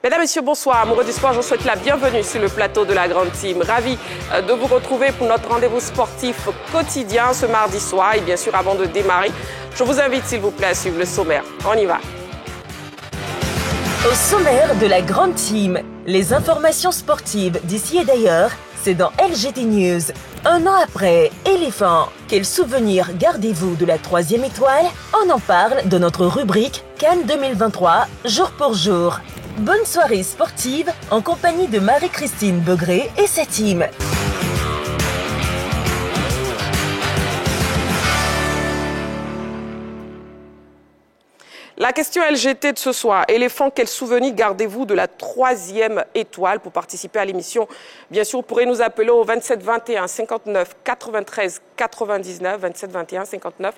Mesdames, Messieurs, bonsoir. Amoureux du sport, je vous souhaite la bienvenue sur le plateau de la Grande Team. Ravi de vous retrouver pour notre rendez-vous sportif quotidien ce mardi soir. Et bien sûr, avant de démarrer, je vous invite, s'il vous plaît, à suivre le sommaire. On y va. Au sommaire de la Grande Team, les informations sportives d'ici et d'ailleurs, c'est dans LGT News. Un an après, éléphant, quel souvenir gardez-vous de la 3e étoile? On en parle dans notre rubrique Cannes 2023, jour pour jour. Bonne soirée sportive en compagnie de Marie-Christine Begré et sa team. La question LGT de ce soir. Éléphant, quel souvenir gardez-vous de la 3e étoile? Pour participer à l'émission, bien sûr, vous pourrez nous appeler au 27 21 59 93 99. 27 21 59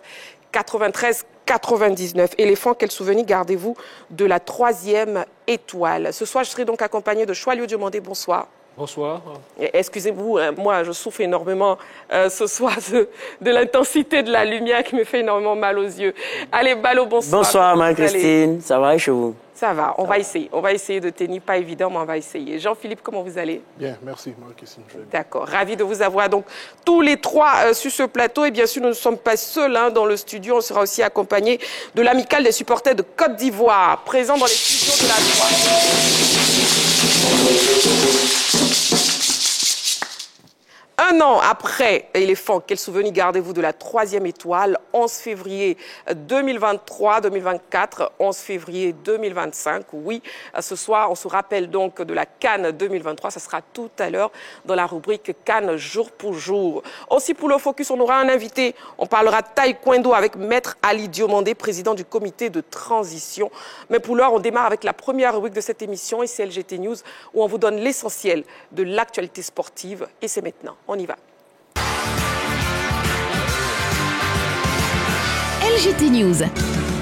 93 99. Éléphant, quel souvenir gardez-vous de la 3e étoile? Ce soir, je serai donc accompagné de Choalio Diomandé. Bonsoir. Bonsoir. Excusez-vous, moi je souffre énormément ce soir de l'intensité de la lumière qui me fait énormément mal aux yeux. Allez, Balo, bonsoir. Bonsoir Marie-Christine, ça va chez vous? Ça va, on va essayer. On va essayer de tenir, pas évident, mais on va essayer. Jean-Philippe, comment vous allez? Bien, merci Marie-Christine. D'accord, ravi de vous avoir donc tous les trois sur ce plateau. Et bien sûr, nous ne sommes pas seuls dans le studio. On sera aussi accompagnés de l'amicale des supporters de Côte d'Ivoire, présent dans les studios de la droite. Un an après Éléphant, quel souvenir gardez-vous de la 3e étoile? 11 février 2023-2024, 11 février 2025. Oui, ce soir, on se rappelle donc de la Cannes 2023. Ça sera tout à l'heure dans la rubrique Cannes jour pour jour. Aussi pour le focus, on aura un invité. On parlera taekwondo avec Maître Ali Diomandé, président du comité de transition. Mais pour l'heure, on démarre avec la première rubrique de cette émission et c'est LGT News où on vous donne l'essentiel de l'actualité sportive. Et c'est maintenant. On y va. LGT News.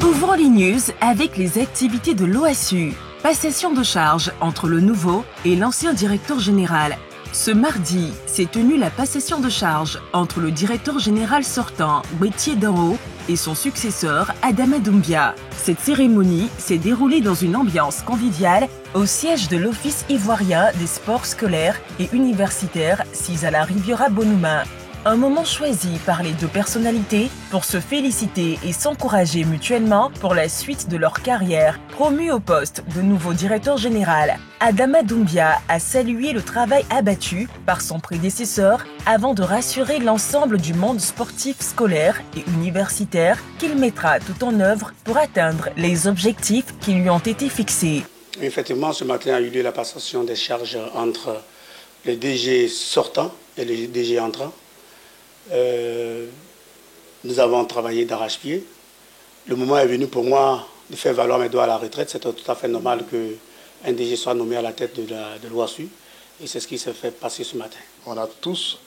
Ouvrons les news avec les activités de l'OASU. Passation de charge entre le nouveau et l'ancien directeur général. Ce mardi s'est tenue la passation de charge entre le directeur général sortant, Bétier Danho, et son successeur, Adama Doumbia. Cette cérémonie s'est déroulée dans une ambiance conviviale au siège de l'Office ivoirien des sports scolaires et universitaires, sis à la Riviera Bonuma. Un moment choisi par les deux personnalités pour se féliciter et s'encourager mutuellement pour la suite de leur carrière. Promu au poste de nouveau directeur général, Adama Doumbia a salué le travail abattu par son prédécesseur avant de rassurer l'ensemble du monde sportif scolaire et universitaire qu'il mettra tout en œuvre pour atteindre les objectifs qui lui ont été fixés. Effectivement, ce matin a eu lieu la passation des charges entre les DG sortants et les DG entrants. Nous avons travaillé d'arrache-pied. Le moment est venu pour moi de faire valoir mes droits à la retraite. C'est tout à fait normal qu'un DG soit nommé à la tête de l'OASU. Et c'est ce qui s'est fait passer ce matin. On a tous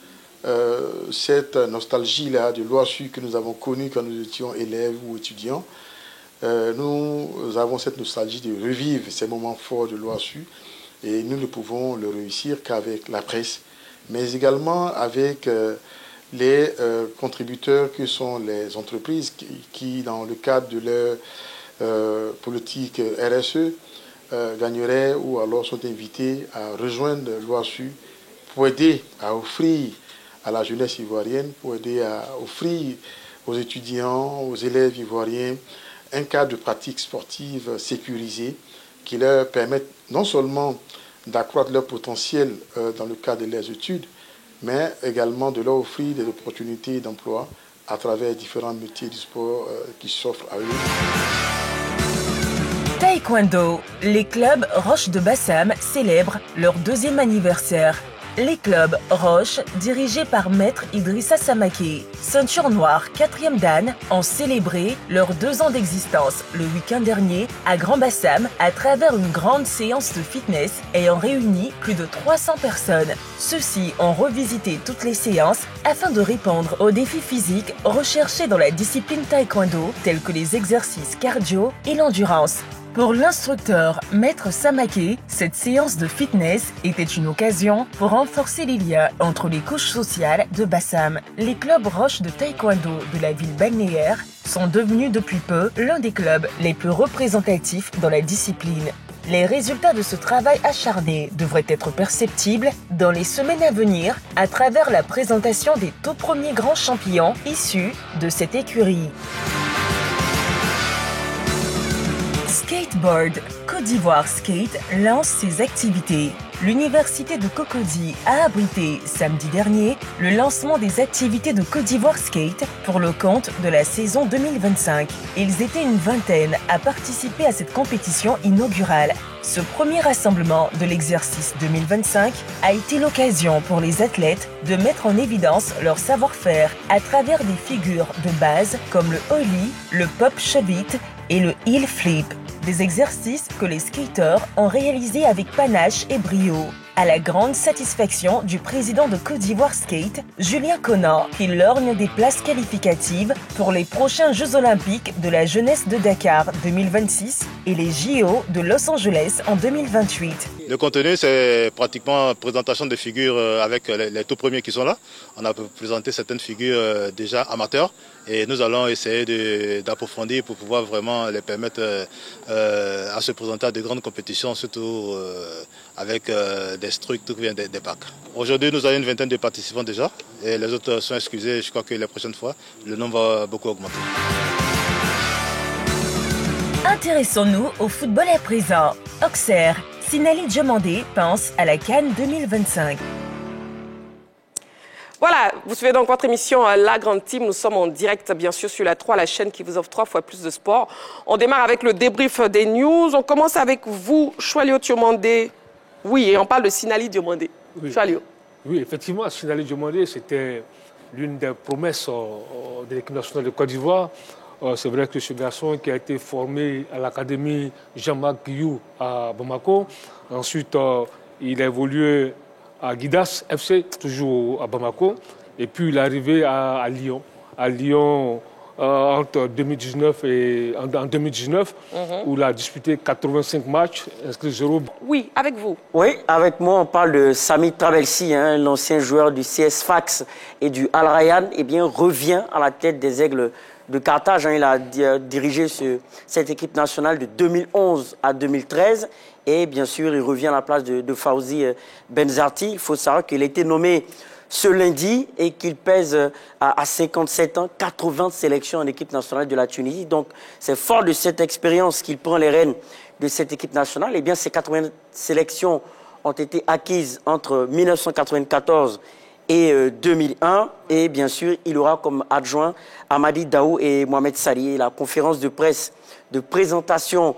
cette nostalgie-là de l'OASU que nous avons connue quand nous étions élèves ou étudiants. Nous avons cette nostalgie de revivre ces moments forts de l'OASU. Et nous ne pouvons le réussir qu'avec la presse, mais également avec les contributeurs que sont les entreprises qui dans le cadre de leur politique RSE, gagneraient ou alors sont invités à rejoindre l'OASU pour aider à offrir à la jeunesse ivoirienne, pour aider à offrir aux étudiants, aux élèves ivoiriens, un cadre de pratique sportive sécurisé qui leur permette non seulement d'accroître leur potentiel dans le cadre de leurs études, mais également de leur offrir des opportunités d'emploi à travers différents métiers du sport qui s'offrent à eux. Taekwondo, les clubs Roche de Bassam célèbrent leur 2e anniversaire. Les clubs Roche, dirigés par Maître Idrissa Samaké, ceinture noire 4e dan, ont célébré leurs 2 ans d'existence le week-end dernier à Grand Bassam à travers une grande séance de fitness ayant réuni plus de 300 personnes. Ceux-ci ont revisité toutes les séances afin de répondre aux défis physiques recherchés dans la discipline taekwondo tels que les exercices cardio et l'endurance. Pour l'instructeur Maître Samaké, cette séance de fitness était une occasion pour renforcer les liens entre les couches sociales de Bassam. Les clubs Roche de Taekwondo de la ville balnéaire sont devenus depuis peu l'un des clubs les plus représentatifs dans la discipline. Les résultats de ce travail acharné devraient être perceptibles dans les semaines à venir à travers la présentation des tout premiers grands champions issus de cette écurie. Skateboard, Côte d'Ivoire Skate lance ses activités. L'université de Cocody a abrité samedi dernier le lancement des activités de Côte d'Ivoire Skate pour le compte de la saison 2025. Ils étaient une vingtaine à participer à cette compétition inaugurale. Ce premier rassemblement de l'exercice 2025 a été l'occasion pour les athlètes de mettre en évidence leur savoir-faire à travers des figures de base comme le ollie, le pop shovit et le heel flip. Des exercices que les skateurs ont réalisés avec panache et brio, à la grande satisfaction du président de Côte d'Ivoire Skate, Julien Conan, qui lorgne des places qualificatives pour les prochains Jeux Olympiques de la jeunesse de Dakar 2026 et les JO de Los Angeles en 2028. Le contenu, c'est pratiquement présentation de figures avec les tout premiers qui sont là. On a présenté certaines figures déjà amateurs et nous allons essayer d'approfondir pour pouvoir vraiment les permettre à se présenter à de grandes compétitions, surtout avec des structures qui viennent des packs. Aujourd'hui, nous avons une vingtaine de participants déjà et les autres sont excusés. Je crois que les prochaines fois, le nombre va beaucoup augmenter. Intéressons-nous au football à présent. Auxerre, Sinali Diomandé pense à la CAN 2025. Voilà, vous suivez donc votre émission La Grande Team. Nous sommes en direct, bien sûr, sur la 3, la chaîne qui vous offre 3 fois plus de sport. On démarre avec le débrief des news. On commence avec vous, Choualio Diomandé. Oui, et on parle de Sinali Diomandé. Oui. Choualio. Oui, effectivement, Sinali Diomandé, c'était l'une des promesses de l'équipe nationale de Côte d'Ivoire. C'est vrai que ce garçon qui a été formé à l'académie Jean-Marc Guillou à Bamako. Ensuite, il a évolué à Guidas FC, toujours à Bamako. Et puis, il est arrivé à Lyon. À Lyon, entre 2019 et en 2019, où il a disputé 85 matchs, inscrit 0. Oui, avec vous. Oui, avec moi, on parle de Sami Trabelsi, l'ancien joueur du CS Sfax et du Al Rayyan, revient à la tête des Aigles de Carthage. Il a dirigé cette équipe nationale de 2011 à 2013. Et bien sûr, il revient à la place de Fawzi Benzarti. Il faut savoir qu'il a été nommé ce lundi et qu'il pèse à 57 ans, 80 sélections en équipe nationale de la Tunisie. Donc, c'est fort de cette expérience qu'il prend les rênes de cette équipe nationale. Eh bien, ces 80 sélections ont été acquises entre 1994 et 2001. Et bien sûr, il aura comme adjoint Amadi Daou et Mohamed Sali. La conférence de presse de présentation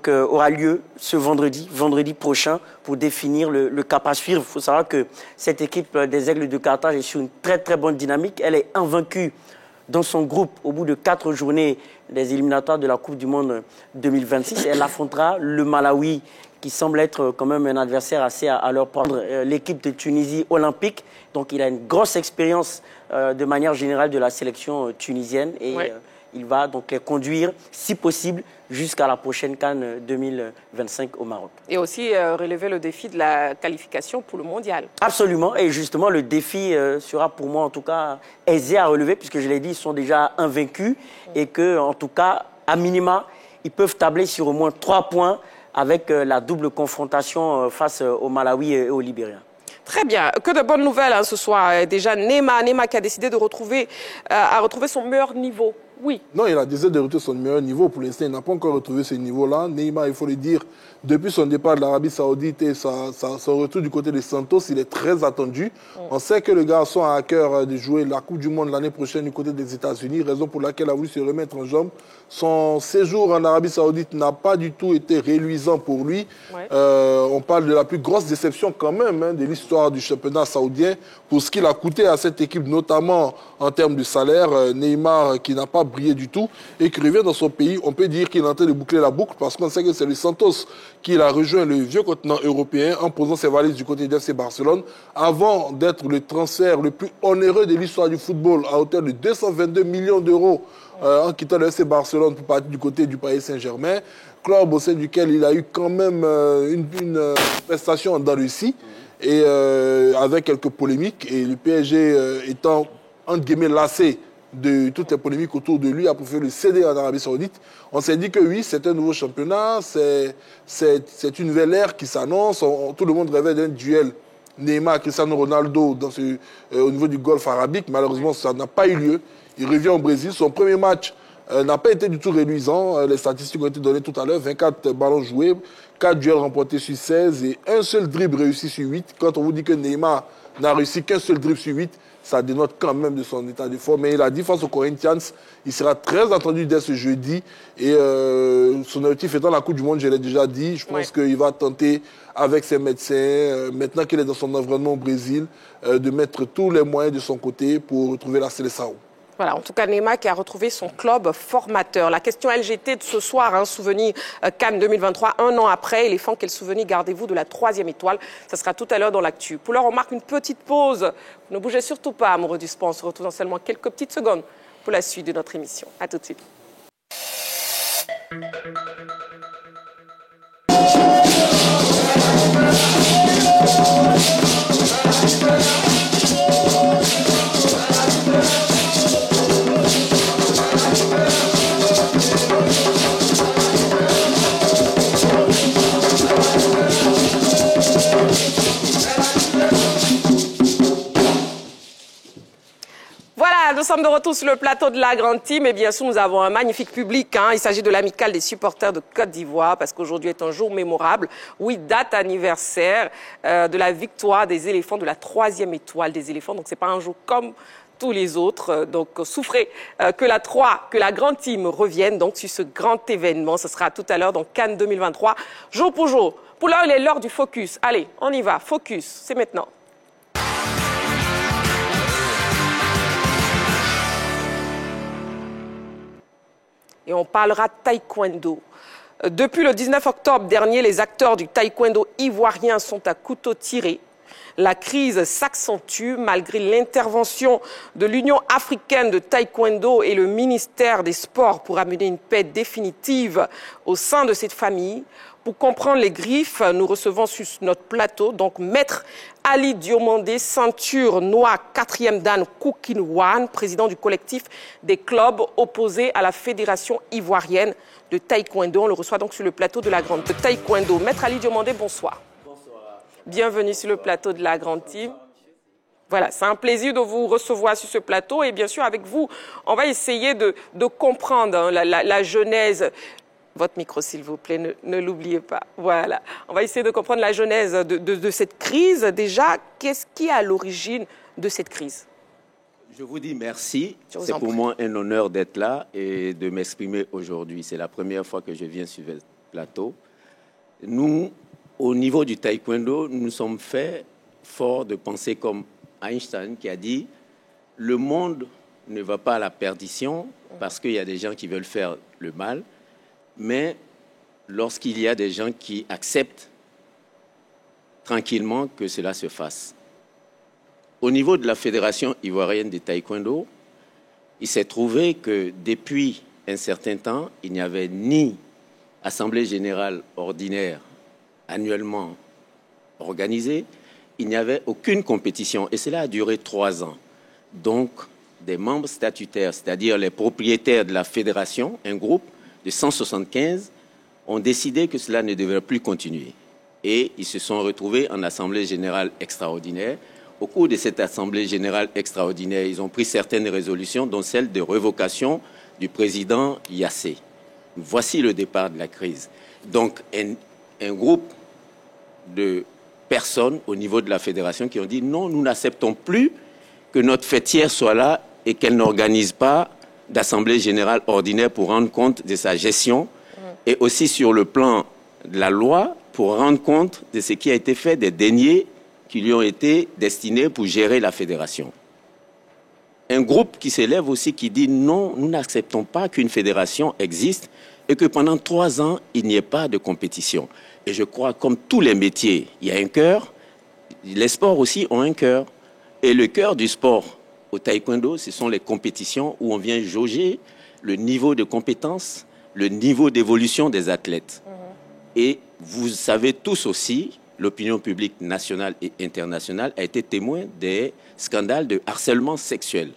aura lieu ce vendredi prochain, pour définir le cap à suivre. Il faut savoir que cette équipe des Aigles de Carthage est sur une très très bonne dynamique. Elle est invaincue dans son groupe au bout de 4 journées des éliminatoires de la Coupe du Monde 2026. Elle affrontera le Malawi, qui semble être quand même un adversaire assez à leur prendre. L'équipe de Tunisie olympique, donc il a une grosse expérience de manière générale de la sélection tunisienne et il va donc les conduire, si possible, jusqu'à la prochaine CAN 2025 au Maroc. Et aussi relever le défi de la qualification pour le mondial. Absolument, et justement le défi sera pour moi en tout cas aisé à relever, puisque je l'ai dit, ils sont déjà invaincus et que en tout cas, à minima, ils peuvent tabler sur au moins 3 points avec la double confrontation face au Malawi et au Libéria. Très bien. Que de bonnes nouvelles ce soir. Déjà, Neymar qui a décidé de retrouver son meilleur niveau. Oui. Non, il a décidé de retrouver son meilleur niveau. Pour l'instant, il n'a pas encore retrouvé ce niveau-là. Neymar, il faut le dire, depuis son départ de l'Arabie Saoudite et son retour du côté de Santos, il est très attendu. On sait que le garçon a à cœur de jouer la Coupe du Monde l'année prochaine du côté des États-Unis, raison pour laquelle il a voulu se remettre en jambe. Son séjour en Arabie Saoudite n'a pas du tout été reluisant pour lui. On parle de la plus grosse déception quand même de l'histoire du championnat saoudien pour ce qu'il a coûté à cette équipe, notamment en termes de salaire. Neymar qui n'a pas brillé du tout et qui revient dans son pays, on peut dire qu'il est en train de boucler la boucle parce qu'on sait que c'est le Santos qui a rejoint le vieux continent européen en posant ses valises du côté d'FC Barcelone avant d'être le transfert le plus onéreux de l'histoire du football à hauteur de 222 millions d'euros en quittant le FC Barcelone pour partir du côté du Paris Saint-Germain, club au sein duquel il a eu quand même une prestation en Russie et avec quelques polémiques et le PSG étant entre guillemets lassé de toutes les polémiques autour de lui, a préféré le céder en Arabie Saoudite. On s'est dit que oui, c'est un nouveau championnat, c'est une nouvelle ère qui s'annonce. Tout le monde rêvait d'un duel Neymar-Cristiano Ronaldo au niveau du golfe arabique. Malheureusement, ça n'a pas eu lieu. Il revient au Brésil. Son premier match n'a pas été du tout réduisant. Les statistiques ont été données tout à l'heure. 24 ballons joués, 4 duels remportés sur 16 et un seul dribble réussi sur 8. Quand on vous dit que Neymar n'a réussi qu'un seul dribble sur 8, ça dénote quand même de son état de forme. Mais il a dit face aux Corinthians, il sera très attendu dès ce jeudi. Et son objectif étant la Coupe du Monde, je l'ai déjà dit. Je pense qu'il va tenter avec ses médecins, maintenant qu'il est dans son environnement au Brésil, de mettre tous les moyens de son côté pour retrouver la Seleção. Voilà, en tout cas, Neymar qui a retrouvé son club formateur. La question LGT de ce soir, un souvenir Cannes 2023, un an après. Éléphant, quel souvenir gardez-vous de la 3e étoile? Ça sera tout à l'heure dans l'actu. Pour l'heure, on marque une petite pause. Ne bougez surtout pas, amoureux du sport. On se retrouve dans seulement quelques petites secondes pour la suite de notre émission. À tout de suite. Voilà, nous sommes de retour sur le plateau de la Grande Team et bien sûr nous avons un magnifique public. Il s'agit de l'amicale des supporters de Côte d'Ivoire parce qu'aujourd'hui est un jour mémorable. Oui, date anniversaire de la victoire des éléphants, de la 3e étoile des éléphants. Donc c'est pas un jour comme tous les autres. Donc souffrez que la Grande Team revienne donc sur ce grand événement. Ce sera tout à l'heure dans Cannes 2023, jour pour jour. Pour l'heure, il est l'heure du focus. Allez, on y va. Focus, c'est maintenant. Et on parlera taekwondo. Depuis le 19 octobre dernier, les acteurs du taekwondo ivoirien sont à couteau tiré. La crise s'accentue malgré l'intervention de l'Union africaine de taekwondo et le ministère des Sports pour amener une paix définitive au sein de cette famille. Pour comprendre les griffes, nous recevons sur notre plateau donc Maître Ali Diomandé, ceinture noire 4e dan Koukinouane, président du collectif des clubs opposés à la Fédération ivoirienne de taekwondo. On le reçoit donc sur le plateau de la Grande Taekwondo. Maître Ali Diomandé, bonsoir. Bonsoir. Bienvenue sur le plateau de la Grande Team. Voilà, c'est un plaisir de vous recevoir sur ce plateau et bien sûr avec vous, on va essayer de comprendre la genèse. Votre micro, s'il vous plaît, ne l'oubliez pas. Voilà. On va essayer de comprendre la genèse de cette crise. Déjà, qu'est-ce qui est à l'origine de cette crise? Je vous dis merci. C'est pour moi un honneur d'être là et de m'exprimer aujourd'hui. C'est la première fois que je viens sur le plateau. Nous, au niveau du taekwondo, nous sommes faits forts de penser comme Einstein qui a dit « Le monde ne va pas à la perdition parce qu'il y a des gens qui veulent faire le mal. » Mais lorsqu'il y a des gens qui acceptent tranquillement que cela se fasse. Au niveau de la Fédération ivoirienne de taekwondo, il s'est trouvé que depuis un certain temps, il n'y avait ni assemblée générale ordinaire annuellement organisée, il n'y avait aucune compétition et cela a duré 3 ans. Donc, des membres statutaires, c'est-à-dire les propriétaires de la fédération, un groupe, de 175 ont décidé que cela ne devrait plus continuer. Et ils se sont retrouvés en Assemblée générale extraordinaire. Au cours de cette Assemblée générale extraordinaire, ils ont pris certaines résolutions, dont celle de révocation du président Yassé. Voici le départ de la crise. Donc, un groupe de personnes au niveau de la fédération qui ont dit non, nous n'acceptons plus que notre fêtière soit là et qu'elle n'organise pas d'assemblée générale ordinaire pour rendre compte de sa gestion et aussi sur le plan de la loi pour rendre compte de ce qui a été fait des deniers qui lui ont été destinés pour gérer la fédération. Un groupe qui s'élève aussi qui dit non, nous n'acceptons pas qu'une fédération existe et que pendant 3 ans, il n'y ait pas de compétition. Et je crois, comme tous les métiers, il y a un cœur, les sports aussi ont un cœur. Et le cœur du sport au taekwondo, ce sont les compétitions où on vient jauger le niveau de compétence, le niveau d'évolution des athlètes. Et vous savez tous aussi, l'opinion publique nationale et internationale a été témoin des scandales de harcèlement sexuel.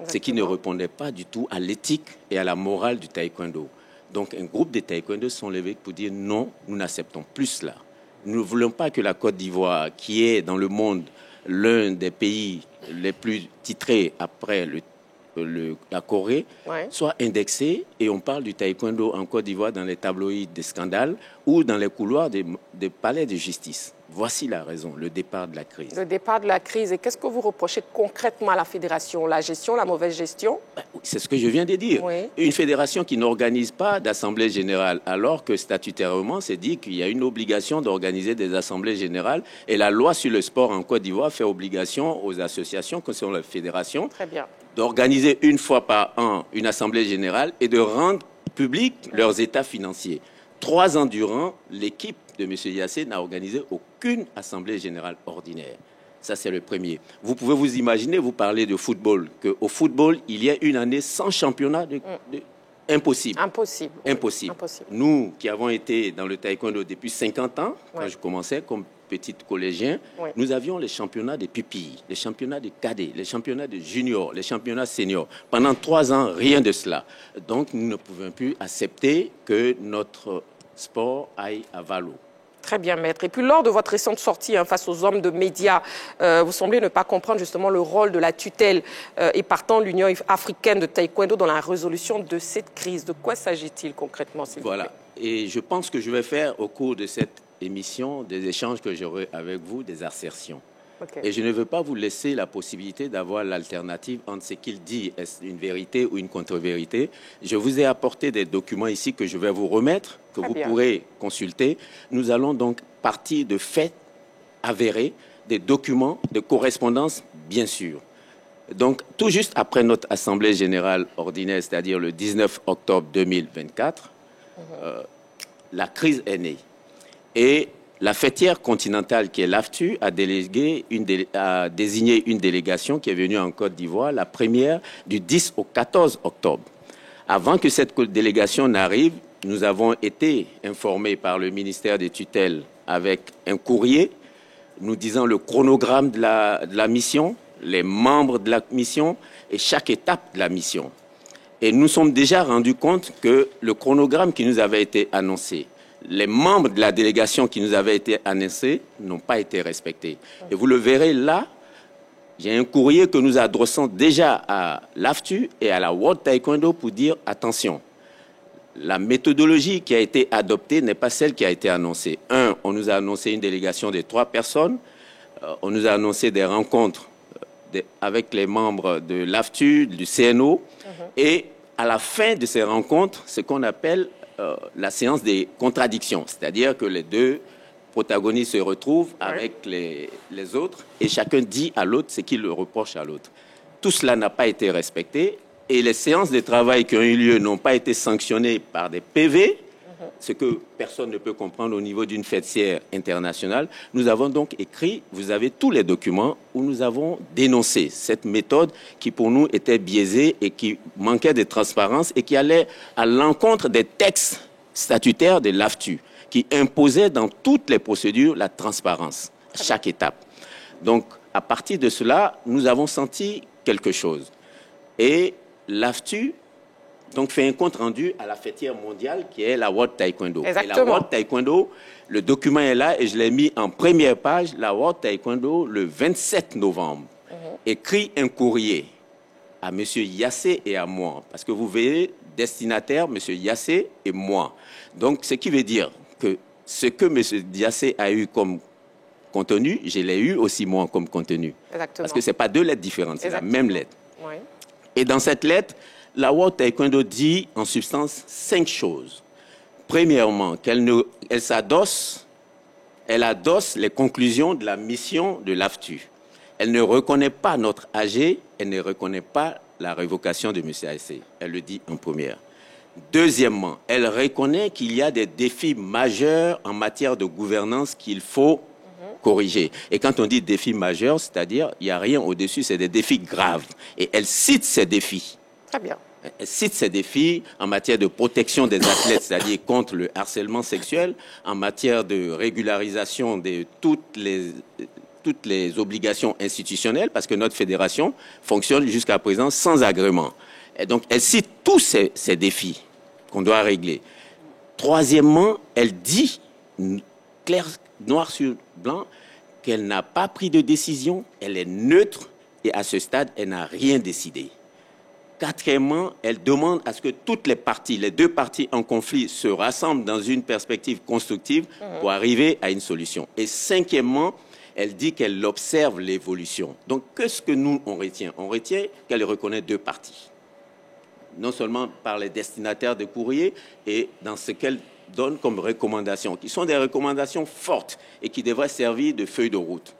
ce qui ne répondait pas du tout à l'éthique et à la morale du taekwondo. Donc un groupe de taekwondo se sont levés pour dire non, nous n'acceptons plus cela. Nous ne voulons pas que la Côte d'Ivoire, qui est dans le monde l'un des pays les plus titrés après la Corée, soit indexée, et on parle du taekwondo en Côte d'Ivoire dans les tabloïds des scandales ou dans les couloirs des palais de justice. Voici la raison, le départ de la crise. Le départ de la crise. Et qu'est-ce que vous reprochez concrètement à la fédération? La gestion, la mauvaise gestion? C'est ce que je viens de dire. Oui. Une fédération qui n'organise pas d'assemblée générale, alors que statutairement, c'est dit qu'il y a une obligation d'organiser des assemblées générales. Et la loi sur le sport en Côte d'Ivoire fait obligation aux associations, que sont les fédérations, d'organiser une fois par an une assemblée générale et de rendre public leurs états financiers. 3 ans durant, l'équipe de M. Yassé n'a organisé aucune assemblée générale ordinaire. Ça, c'est le premier. Vous pouvez vous imaginer, vous parlez de football, qu'au football, il y a une année sans championnat impossible. Impossible. Impossible. Nous, qui avons été dans le taekwondo depuis 50 ans, quand je commençais comme petit collégien, nous avions les championnats des pupilles, les championnats de cadets, les championnats de juniors, les championnats seniors. Pendant 3 ans, rien de cela. Donc, nous ne pouvions plus accepter que notre sport aille à valo. Très bien, maître. Et puis, lors de votre récente sortie face aux hommes de médias, vous semblez ne pas comprendre justement le rôle de la tutelle et partant l'Union africaine de taekwondo dans la résolution de cette crise. De quoi s'agit-il concrètement, s'il vous plaît? Voilà. Et je pense que je vais faire au cours de cette émission des échanges que j'aurai avec vous, des assertions. Et je ne veux pas vous laisser la possibilité d'avoir l'alternative entre ce qu'il dit, est-ce une vérité ou une contre-vérité. Je vous ai apporté des documents ici que je vais vous remettre, que vous pourrez consulter. Nous allons donc partir de faits avérés, des documents de correspondance, bien sûr. Donc, tout juste après notre Assemblée générale ordinaire, c'est-à-dire le 19 octobre 2024, la crise est née. Et la fêtière continentale, qui est l'AFTU, a désigné une délégation qui est venue en Côte d'Ivoire, la première du 10 au 14 octobre. Avant que cette délégation n'arrive, nous avons été informés par le ministère des tutelles avec un courrier nous disant le chronogramme de la mission, les membres de la mission et chaque étape de la mission. Et nous sommes déjà rendus compte que le chronogramme qui nous avait été annoncé, les membres de la délégation qui nous avaient été annoncés n'ont pas été respectés. Et vous le verrez là, j'ai un courrier que nous adressons déjà à l'AFTU et à la World Taekwondo pour dire attention, la méthodologie qui a été adoptée n'est pas celle qui a été annoncée. On nous a annoncé une délégation de 3 personnes, on nous a annoncé des rencontres avec les membres de l'AFTU, du CNO, et à la fin de ces rencontres, ce qu'on appelle la séance des contradictions, c'est-à-dire que les 2 protagonistes se retrouvent avec les autres et chacun dit à l'autre ce qu'il le reproche à l'autre. Tout cela n'a pas été respecté et les séances de travail qui ont eu lieu n'ont pas été sanctionnées par des PV, ce que personne ne peut comprendre au niveau d'une fêtière internationale. Nous avons donc écrit, vous avez tous les documents où nous avons dénoncé cette méthode qui pour nous était biaisée et qui manquait de transparence et qui allait à l'encontre des textes statutaires de l'AFTU, qui imposaient dans toutes les procédures la transparence à chaque étape. Donc, à partir de cela, nous avons senti quelque chose. Et l'AFTU donc fait un compte rendu à la fêtière mondiale qui est la World Taekwondo. Exactement. Et la World Taekwondo, le document est là et je l'ai mis en première page, la World Taekwondo, le 27 novembre. Écrit un courrier à M. Yassé et à moi. Parce que vous voyez, destinataire, M. Yassé et moi. Donc, ce qui veut dire que ce que M. Yassé a eu comme contenu, je l'ai eu aussi moi comme contenu. Exactement. Parce que ce n'est pas 2 lettres différentes, c'est la même lettre. Oui. Et dans cette lettre, la World Taekwondo dit en substance 5 choses. Premièrement, elle adosse les conclusions de la mission de l'AFTU. Elle ne reconnaît pas notre AG, elle ne reconnaît pas la révocation de M. Yassé. Elle le dit en première. Deuxièmement, elle reconnaît qu'il y a des défis majeurs en matière de gouvernance qu'il faut corriger. Et quand on dit défis majeurs, c'est-à-dire il n'y a rien au-dessus, c'est des défis graves. Et elle cite ces défis. Très bien. Elle cite ces défis en matière de protection des athlètes, c'est-à-dire contre le harcèlement sexuel, en matière de régularisation de toutes les toutes les obligations institutionnelles, parce que notre fédération fonctionne jusqu'à présent sans agrément. Et donc, elle cite tous ces défis qu'on doit régler. Troisièmement, elle dit, clair, noir sur blanc, qu'elle n'a pas pris de décision, elle est neutre et à ce stade, elle n'a rien décidé. Quatrièmement, elle demande à ce que toutes les parties, les deux parties en conflit, se rassemblent dans une perspective constructive pour arriver à une solution. Et cinquièmement, elle dit qu'elle observe l'évolution. Donc, qu'est-ce que nous, on retient? On retient qu'elle reconnaît deux parties. Non seulement par les destinataires de courriers et dans ce qu'elle donne comme recommandations, qui sont des recommandations fortes et qui devraient servir de feuille de route.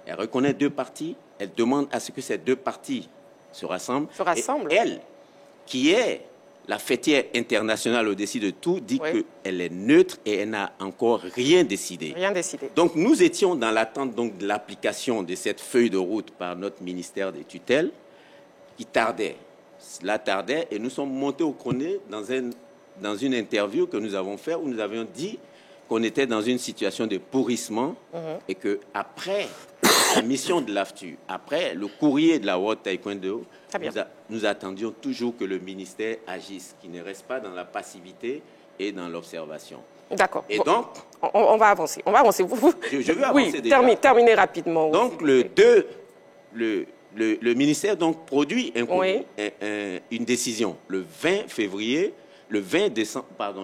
Elle reconnaît deux parties, elle demande à ce que ces deux parties se rassemblent. Et elle, qui est la fêtière internationale au-dessus de tout, dit qu'elle est neutre et elle n'a encore rien décidé. Rien décidé. Donc nous étions dans l'attente donc, de l'application de cette feuille de route par notre ministère des tutelles, qui tardait. Cela tardait et nous sommes montés au créneau dans une interview que nous avons faite où nous avions dit qu'on était dans une situation de pourrissement et qu'après la mission de l'AFTU, après le courrier de la World Taekwondo, nous attendions toujours que le ministère agisse, qu'il ne reste pas dans la passivité et dans l'observation. D'accord. Et donc... On va avancer. On va avancer. Je veux avancer déjà. Terminez rapidement. Donc, le ministère donc, produit une décision le 20 février, le 20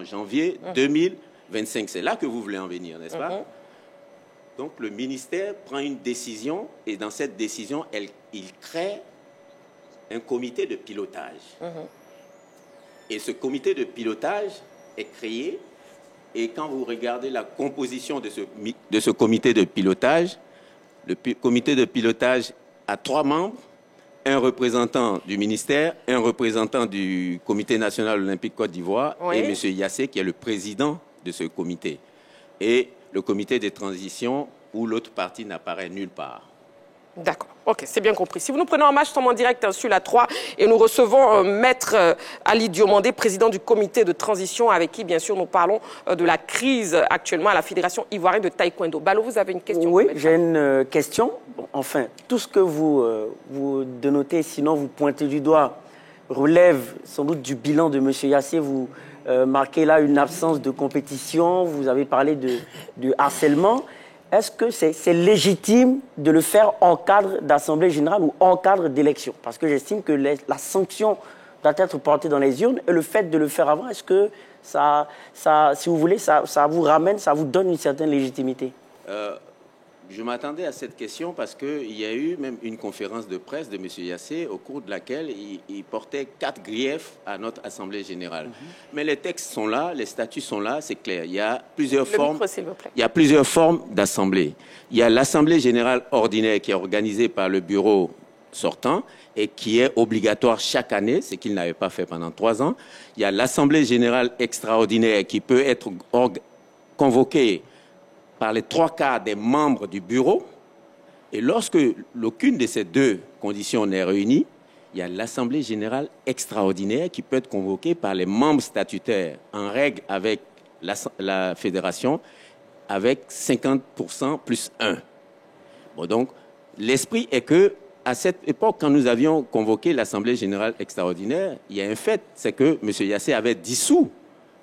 janvier 2025. C'est là que vous voulez en venir, n'est-ce pas? Donc, le ministère prend une décision et dans cette décision, il crée un comité de pilotage. Et ce comité de pilotage est créé et quand vous regardez la composition de ce comité de pilotage, le comité de pilotage a 3 membres, un représentant du ministère, un représentant du Comité national olympique Côte d'Ivoire et M. Yassé qui est le président de ce comité. Et le comité de transition où l'autre partie n'apparaît nulle part. D'accord, ok, c'est bien compris. Si vous nous prenez en match, nous sommes en direct sur la 3 et nous recevons Maître Ali Diomandé, président du comité de transition avec qui, bien sûr, nous parlons de la crise actuellement à la Fédération ivoirienne de taekwondo. Balo, vous avez une question? Oui, j'ai une question. Bon, enfin, tout ce que vous dénotez, sinon vous pointez du doigt, relève sans doute du bilan de M. Yassé. Vous marquez là une absence de compétition, vous avez parlé de harcèlement. Est-ce que c'est légitime de le faire en cadre d'assemblée générale ou en cadre d'élection? Parce que j'estime que la sanction doit être portée dans les urnes et le fait de le faire avant, est-ce que ça, si vous voulez, ça vous ramène, ça vous donne une certaine légitimité? Je m'attendais à cette question parce qu'il y a eu même une conférence de presse de M. Yassé au cours de laquelle il portait 4 griefs à notre Assemblée générale. Mais les textes sont là, les statuts sont là, c'est clair. Il y a plusieurs formes. Il y a plusieurs formes d'assemblée. Il y a l'Assemblée générale ordinaire qui est organisée par le bureau sortant et qui est obligatoire chaque année, ce qu'il n'avait pas fait pendant 3 ans. Il y a l'Assemblée générale extraordinaire qui peut être convoquée par les 3/4 des membres du bureau. Et lorsque l'aucune de ces 2 conditions n'est réunie, il y a l'Assemblée générale extraordinaire qui peut être convoquée par les membres statutaires en règle avec la fédération avec 50% plus 1. Bon, donc, l'esprit est que à cette époque, quand nous avions convoqué l'Assemblée générale extraordinaire, il y a un fait, c'est que M. Yassé avait dissous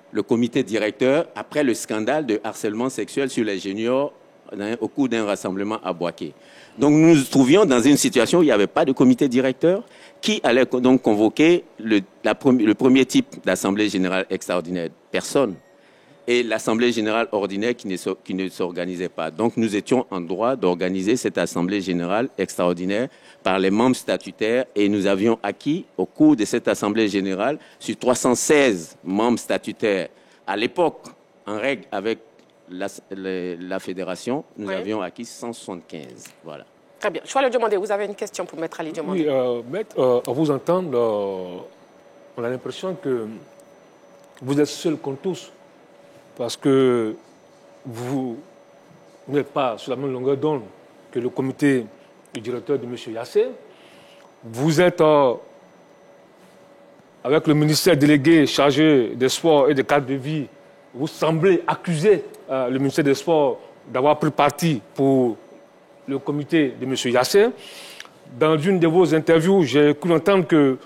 le comité directeur après le scandale de harcèlement sexuel sur les juniors au cours d'un rassemblement à Boaké. Donc nous nous trouvions dans une situation où il n'y avait pas de comité directeur qui allait donc convoquer le premier type d'assemblée générale extraordinaire. Personne. Et l'assemblée générale ordinaire qui ne s'organisait pas. Donc nous étions en droit d'organiser cette assemblée générale extraordinaire par les membres statutaires et nous avions acquis au cours de cette assemblée générale sur 316 membres statutaires. À l'époque, en règle avec la fédération, nous avions acquis 175. Voilà. Très bien. Je vais le demander. Vous avez une question pour Maître Ali Diomandé? Oui, Maître, à vous entendre, on a l'impression que vous êtes seul contre tous. Parce que vous n'êtes pas sur la même longueur d'onde que le comité du directeur de M. Yassé. Vous êtes avec le ministère délégué chargé des sports et des cadres de vie. Vous semblez accuser le ministère des Sports d'avoir pris parti pour le comité de M. Yassé. Dans une de vos interviews, j'ai cru entendre que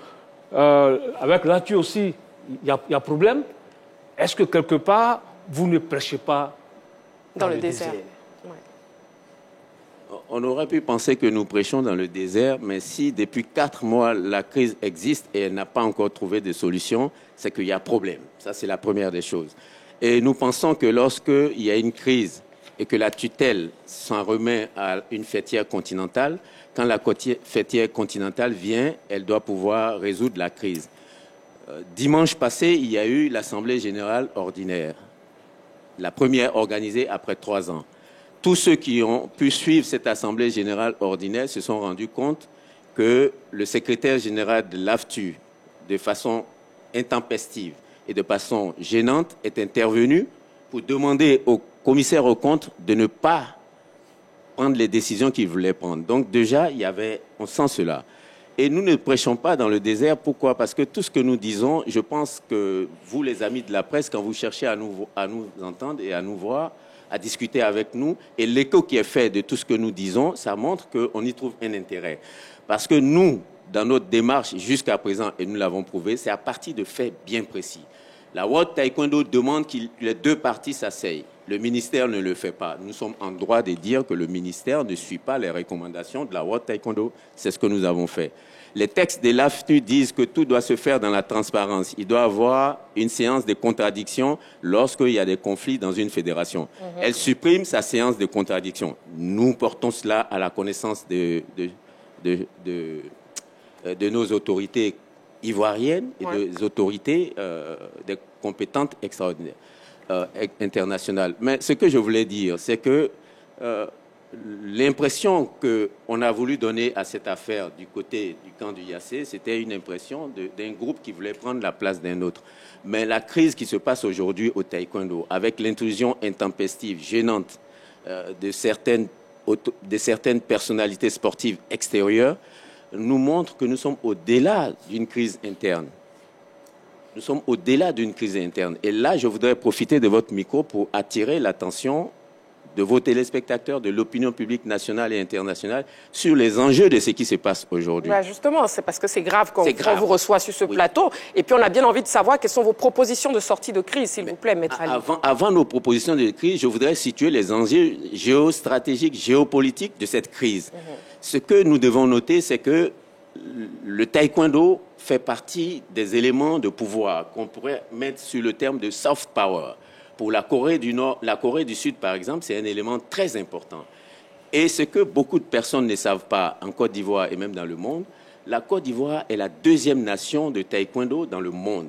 avec l'ATU aussi, il y a problème. Est-ce que quelque part, vous ne prêchez pas dans le désert? On aurait pu penser que nous prêchons dans le désert, mais si depuis 4 mois, la crise existe et elle n'a pas encore trouvé de solution, c'est qu'il y a problème. Ça, c'est la première des choses. Et nous pensons que lorsqu'il y a une crise et que la tutelle s'en remet à une fêtière continentale, quand la fêtière continentale vient, elle doit pouvoir résoudre la crise. Dimanche passé, il y a eu l'Assemblée générale ordinaire, la première organisée après 3 ans. Tous ceux qui ont pu suivre cette Assemblée générale ordinaire se sont rendus compte que le secrétaire général de l'AFTU, de façon intempestive et de façon gênante, est intervenu pour demander au commissaire aux comptes de ne pas prendre les décisions qu'il voulait prendre. Donc déjà, on sent cela. Et nous ne prêchons pas dans le désert. Pourquoi? Parce que tout ce que nous disons, je pense que vous, les amis de la presse, quand vous cherchez à nous entendre et à nous voir, à discuter avec nous, et l'écho qui est fait de tout ce que nous disons, ça montre qu'on y trouve un intérêt. Parce que nous, dans notre démarche jusqu'à présent, et nous l'avons prouvé, c'est à partir de faits bien précis. La World Taekwondo demande que les 2 parties s'asseyent. Le ministère ne le fait pas. Nous sommes en droit de dire que le ministère ne suit pas les recommandations de la World Taekwondo. C'est ce que nous avons fait. Les textes de l'AFTU disent que tout doit se faire dans la transparence. Il doit y avoir une séance de contradiction lorsqu'il y a des conflits dans une fédération. Elle supprime sa séance de contradiction. Nous portons cela à la connaissance de nos autorités ivoiriennes et des autorités des compétentes extraordinaires, internationales. Mais ce que je voulais dire, c'est que l'impression qu'on a voulu donner à cette affaire du côté du camp du Yassé, c'était une impression d'un groupe qui voulait prendre la place d'un autre. Mais la crise qui se passe aujourd'hui au taekwondo, avec l'intrusion intempestive, gênante de certaines personnalités sportives extérieures, nous montre que nous sommes au-delà d'une crise interne. Nous sommes au-delà d'une crise interne. Et là, je voudrais profiter de votre micro pour attirer l'attention de vos téléspectateurs, de l'opinion publique nationale et internationale sur les enjeux de ce qui se passe aujourd'hui. Ouais, justement, c'est parce que c'est grave quand on vous reçoit sur ce plateau. Et puis, on a bien envie de savoir quelles sont vos propositions de sortie de crise, s'il vous plaît, Maître Ali. Avant nos propositions de crise, je voudrais situer les enjeux géostratégiques, géopolitiques de cette crise. Ce que nous devons noter, c'est que le taekwondo fait partie des éléments de pouvoir qu'on pourrait mettre sur le terme de soft power. Pour la Corée du Nord, la Corée du Sud, par exemple, c'est un élément très important. Et ce que beaucoup de personnes ne savent pas en Côte d'Ivoire et même dans le monde, la Côte d'Ivoire est la 2e nation de taekwondo dans le monde.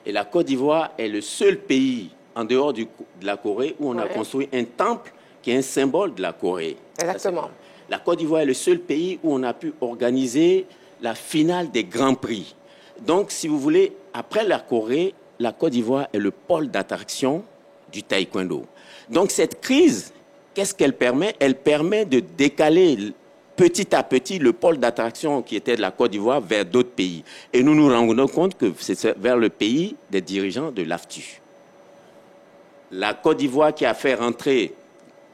Et la Côte d'Ivoire est le seul pays en dehors de la Corée où on a construit un temple qui est un symbole de la Corée. Exactement. La Côte d'Ivoire est le seul pays où on a pu organiser la finale des Grands Prix. Donc, si vous voulez, après la Corée, la Côte d'Ivoire est le pôle d'attraction du taekwondo. Donc, cette crise, qu'est-ce qu'elle permet? Elle permet de décaler petit à petit le pôle d'attraction qui était de la Côte d'Ivoire vers d'autres pays. Et nous nous rendons compte que c'est vers le pays des dirigeants de l'AFTU. La Côte d'Ivoire qui a fait rentrer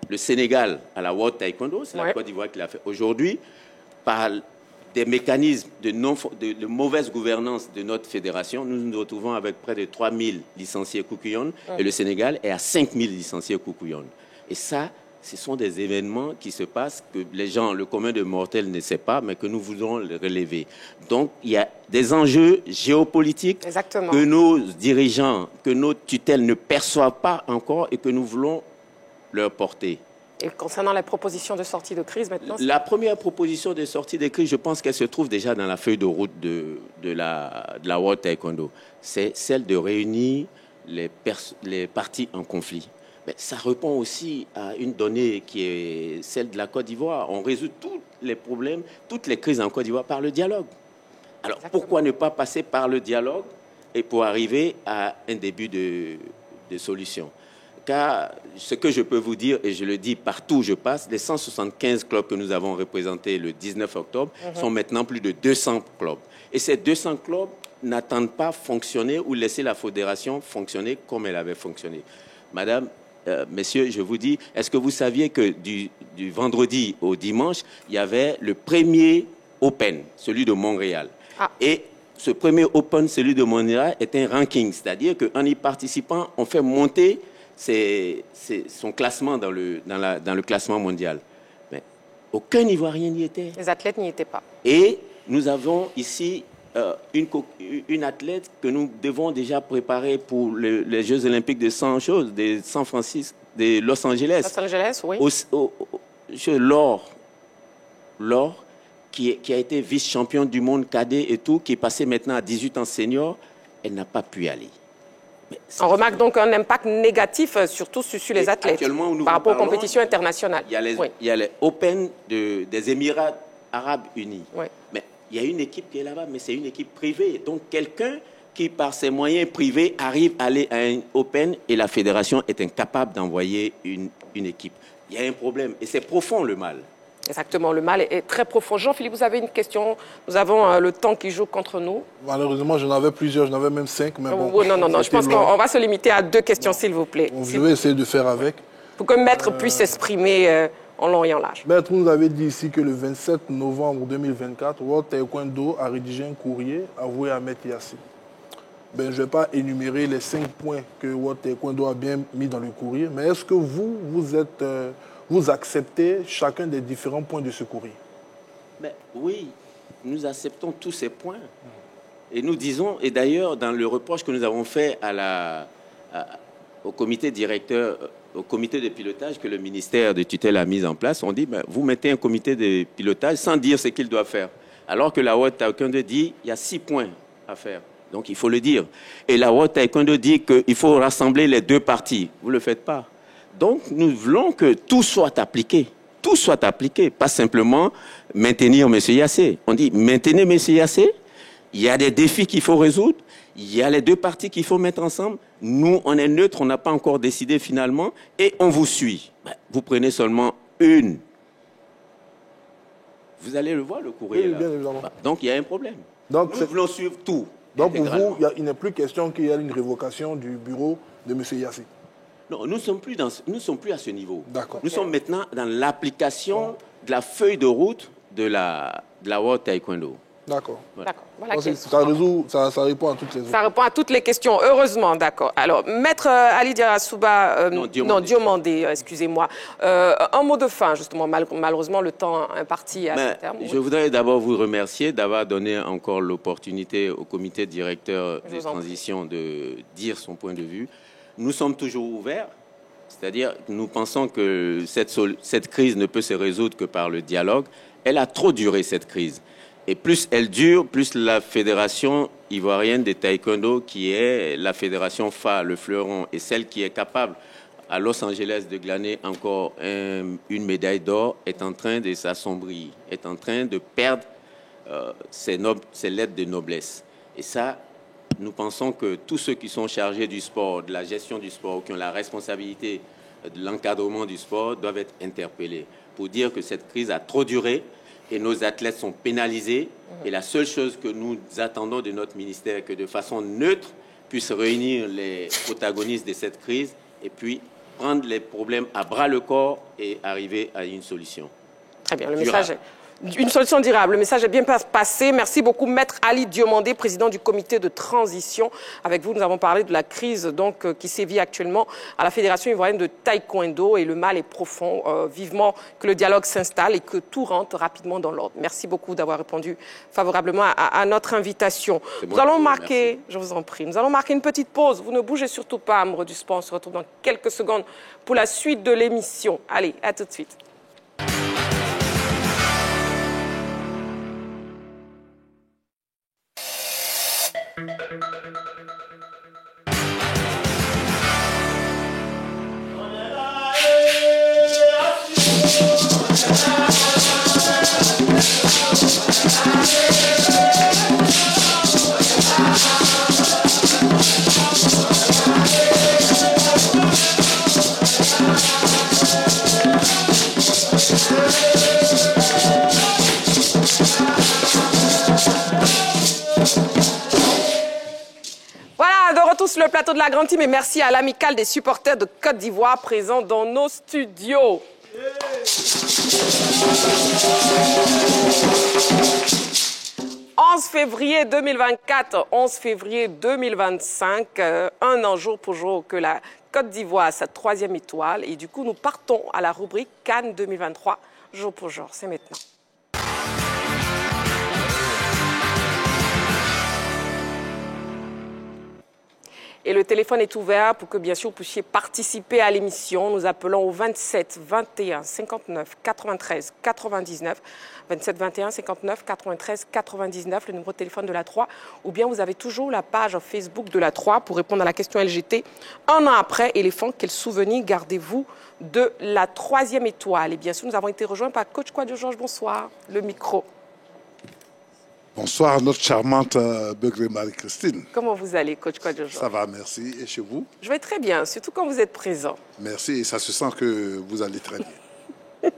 le Sénégal à la World Taekwondo, c'est la Côte d'Ivoire qui l'a fait. Aujourd'hui, par des mécanismes de mauvaise gouvernance de notre fédération, nous nous retrouvons avec près de 3000 licenciés Koukuyon et le Sénégal est à 5000 licenciés Koukuyon. Et ça, ce sont des événements qui se passent que les gens, le commun de mortels ne sait pas, mais que nous voulons relever. Donc, il y a des enjeux géopolitiques que nos dirigeants, que nos tutelles ne perçoivent pas encore et que nous voulons leur porter. Et concernant la proposition de sortie de crise maintenant? La première proposition de sortie de crise, je pense qu'elle se trouve déjà dans la feuille de route de la World Taekwondo. C'est celle de réunir les parties en conflit. Mais ça répond aussi à une donnée qui est celle de la Côte d'Ivoire. On résout tous les problèmes, toutes les crises en Côte d'Ivoire par le dialogue. Alors pourquoi ne pas passer par le dialogue et pour arriver à un début de solution? Car ce que je peux vous dire, et je le dis partout où je passe, les 175 clubs que nous avons représentés le 19 octobre sont maintenant plus de 200 clubs. Et ces 200 clubs n'attendent pas fonctionner ou laisser la fédération fonctionner comme elle avait fonctionné. Madame, messieurs, je vous dis, est-ce que vous saviez que du vendredi au dimanche, il y avait le premier Open, celui de Montréal. Et ce premier Open, celui de Montréal, est un ranking, c'est-à-dire qu'en y participant, on fait monter son classement dans le classement mondial. Mais aucun Ivoirien n'y était. Les athlètes n'y étaient pas. Et nous avons ici une athlète que nous devons déjà préparer pour les Jeux Olympiques de 100 choses, de San Francisco, de Los Angeles. Los Angeles, oui. Laure, qui a été vice-championne du monde cadet et tout, qui est passée maintenant à 18 ans senior, elle n'a pas pu y aller. On remarque donc un impact négatif, surtout sur les athlètes, par rapport aux compétitions internationales. Il y a les Open des Émirats Arabes Unis. Oui. Mais il y a une équipe qui est là-bas, mais c'est une équipe privée. Donc quelqu'un qui, par ses moyens privés, arrive à aller à un Open et la fédération est incapable d'envoyer une équipe. Il y a un problème et c'est profond le mal. Exactement, le mal est très profond. Jean-Philippe, vous avez une question? Nous avons le temps qui joue contre nous. Malheureusement, j'en avais plusieurs, j'en avais même 5. Mais bon, non, je pense qu'on va se limiter à 2 questions, s'il vous plaît. Bon, je vais essayer de faire avec. Pour que Maître puisse s'exprimer en long et en large. Maître, vous nous avez dit ici que le 27 novembre 2024, World Taekwondo a rédigé un courrier avoué à Maître Yassé. Je ne vais pas énumérer les 5 points que World Taekwondo a bien mis dans le courrier, mais est-ce que vous acceptez chacun des différents points de ce courrier? Oui, nous acceptons tous ces points. Et nous disons, et d'ailleurs, dans le reproche que nous avons fait au comité directeur, au comité de pilotage que le ministère de tutelle a mis en place, on dit, vous mettez un comité de pilotage sans dire ce qu'il doit faire. Alors que la World Taekwondo dit, il y a 6 points à faire. Donc, il faut le dire. Et la World Taekwondo dit qu'il faut rassembler les 2 parties. Vous ne le faites pas. Donc, nous voulons que tout soit appliqué. Tout soit appliqué, pas simplement maintenir M. Yassé. On dit maintenez M. Yassé, il y a des défis qu'il faut résoudre, il y a les 2 parties qu'il faut mettre ensemble. Nous, on est neutre, on n'a pas encore décidé finalement, et on vous suit. Vous prenez seulement une. Vous allez le voir, le courrier. Oui, bien évidemment. Donc, il y a un problème. Donc, nous voulons suivre tout. Donc, pour vous, il n'est plus question qu'il y ait une révocation du bureau de M. Yassé? Non, nous ne sommes plus à ce niveau. D'accord. Nous sommes maintenant dans l'application de la feuille de route de la World Taekwondo. D'accord. D'accord. Voilà, ça répond à toutes les questions. Ça répond à toutes les questions, heureusement, d'accord. Alors, Maître Ali Diarra-Souba, Diomandé, excusez-moi. Un mot de fin, justement, malheureusement, le temps imparti à ce terme. Je voudrais d'abord vous remercier d'avoir donné encore l'opportunité au comité directeur des transitions de dire son point de vue. Nous sommes toujours ouverts, c'est-à-dire que nous pensons que cette crise ne peut se résoudre que par le dialogue. Elle a trop duré, cette crise. Et plus elle dure, plus la fédération ivoirienne de taekwondo, qui est la fédération phare, le fleuron, et celle qui est capable à Los Angeles de glaner encore une médaille d'or, est en train de s'assombrir, est en train de perdre ses lettres de noblesse. Et ça, nous pensons que tous ceux qui sont chargés du sport, de la gestion du sport, qui ont la responsabilité de l'encadrement du sport, doivent être interpellés pour dire que cette crise a trop duré et nos athlètes sont pénalisés. Et la seule chose que nous attendons de notre ministère est que de façon neutre, puisse réunir les protagonistes de cette crise et puis prendre les problèmes à bras-le-corps et arriver à une solution. Très bien, le message est... Une solution durable. Le message est bien passé. Merci beaucoup, Maître Ali Diomandé, président du comité de transition. Avec vous, nous avons parlé de la crise donc, qui sévit actuellement à la Fédération ivoirienne de taekwondo et le mal est profond. Vivement que le dialogue s'installe et que tout rentre rapidement dans l'ordre. Merci beaucoup d'avoir répondu favorablement à notre invitation. Nous allons marquer, je vous en prie, nous allons marquer une petite pause. Vous ne bougez surtout pas, amoureux du sport. On se retrouve dans quelques secondes pour la suite de l'émission. Allez, à tout de suite. sur le plateau de la Grande Team et merci à l'amicale des supporters de Côte d'Ivoire présents dans nos studios. 11 février 2024, 11 février 2025, un an jour pour jour que la Côte d'Ivoire a sa 3e étoile. Et du coup, nous partons à la rubrique CAN 2023, jour pour jour. C'est maintenant. Et le téléphone est ouvert pour que, bien sûr, vous puissiez participer à l'émission. Nous appelons au 27 21 59 93 99. 27 21 59 93 99, le numéro de téléphone de la 3. Ou bien vous avez toujours la page Facebook de la 3 pour répondre à la question LGT. Un an après, éléphant, quel souvenir gardez-vous de la 3e étoile? Et bien sûr, nous avons été rejoints par Coach Kouadio Georges. Bonsoir. Le micro. Bonsoir, notre charmante Begré Marie-Christine. Comment vous allez, Coach Kouadio Georges? Ça va, merci. Et chez vous? Je vais très bien, surtout quand vous êtes présent. Merci, et ça se sent que vous allez très bien.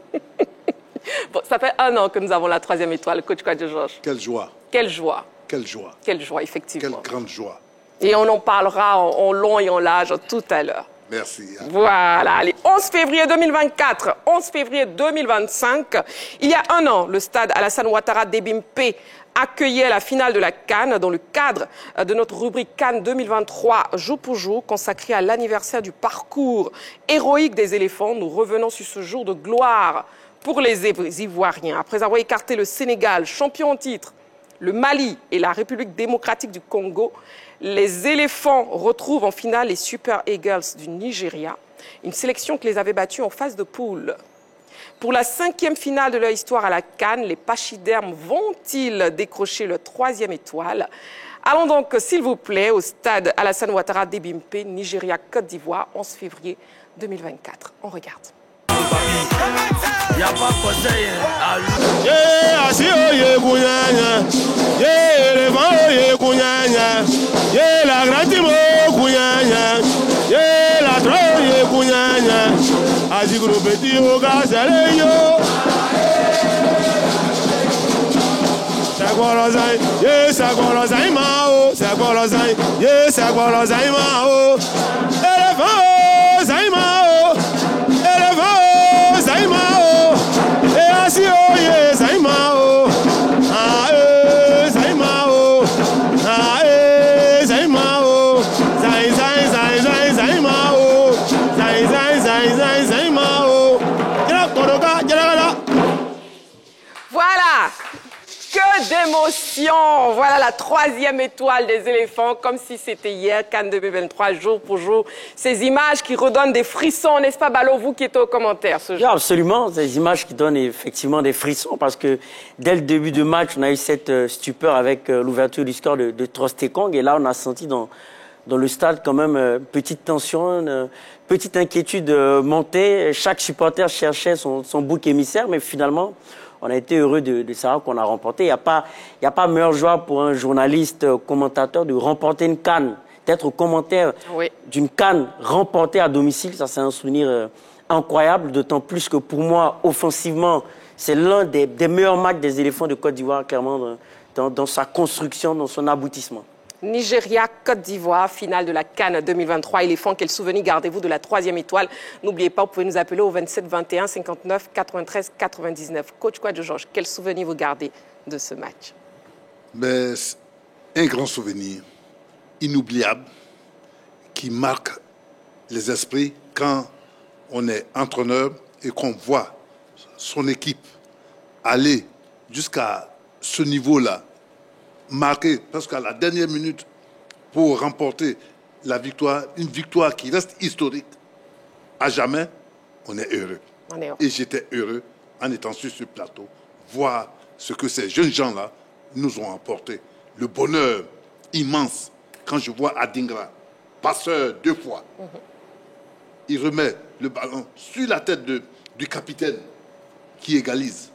Bon, ça fait un an que nous avons la 3e étoile, Coach Kouadio Georges. Quelle joie. Quelle joie. Quelle joie. Quelle joie, effectivement. Quelle grande joie. Et on en parlera en long et en large tout à l'heure. Merci. Voilà, allez, 11 février 2024, 11 février 2025, il y a un an, le stade Alassane Ouattara d'Ebimpe accueillait la finale de la CAN dans le cadre de notre rubrique CAN 2023, jour pour jour, consacrée à l'anniversaire du parcours héroïque des éléphants. Nous revenons sur ce jour de gloire pour les Ivoiriens. Après avoir écarté le Sénégal, champion en titre, le Mali et la République démocratique du Congo, les éléphants retrouvent en finale les Super Eagles du Nigeria, une sélection qui les avait battus en phase de poule. Pour la 5e finale de leur histoire à la CAN, les pachydermes vont-ils décrocher leur 3e étoile? Allons donc, s'il vous plaît, au stade Alassane Ouattara d'Ebimpe, Nigeria, Côte d'Ivoire, 11 février 2024. On regarde. D'émotion. Voilà la 3e étoile des éléphants, comme si c'était hier, CAN 2023, jour pour jour. Ces images qui redonnent des frissons, n'est-ce pas, Balo, vous qui êtes aux commentaires ce jour? Absolument, ces images qui donnent effectivement des frissons, parce que dès le début du match, on a eu cette stupeur avec l'ouverture du score de Trostekong, et là, on a senti dans le stade quand même petite tension, petite inquiétude montée. Chaque supporter cherchait son bouc émissaire, mais finalement, on a été heureux de savoir qu'on a remporté. Il n'y a pas meilleure joie pour un journaliste, commentateur, de remporter une CAN, d'être au commentaire d'une CAN remportée à domicile. Ça, c'est un souvenir incroyable, d'autant plus que pour moi, offensivement, c'est l'un des meilleurs matchs des éléphants de Côte d'Ivoire, clairement, dans sa construction, dans son aboutissement. Nigeria, Côte d'Ivoire, finale de la CAN 2023. Éléphants, quel souvenir gardez-vous de la 3e étoile? N'oubliez pas, vous pouvez nous appeler au 27 21 59 93 99. Coach Kouadio Georges, quel souvenir vous gardez de ce match? Mais un grand souvenir, inoubliable, qui marque les esprits quand on est entraîneur et qu'on voit son équipe aller jusqu'à ce niveau-là, marqué presque à la dernière minute pour remporter la victoire, une victoire qui reste historique. À jamais, on est heureux. Et j'étais heureux en étant sur ce plateau, voir ce que ces jeunes gens-là nous ont apporté. Le bonheur immense quand je vois Adingra, passeur 2 fois. Il remet le ballon sur la tête du capitaine qui égalise.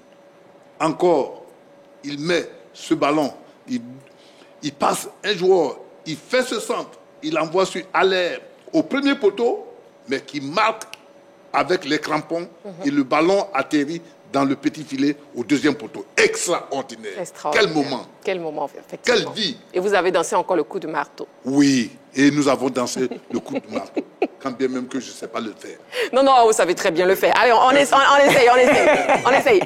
Encore, il met ce ballon. Il passe un joueur, il fait ce centre, il envoie sur Allaire au premier poteau, mais qui marque avec les crampons et le ballon atterrit dans le petit filet au deuxième poteau. Extraordinaire. Quel moment. Quel moment, effectivement. Quelle vie. Et vous avez dansé encore le coup de marteau. Oui, et nous avons dansé le coup de marteau. Quand bien même que je ne sais pas le faire. Non, vous savez très bien le faire. Allez, on essaye.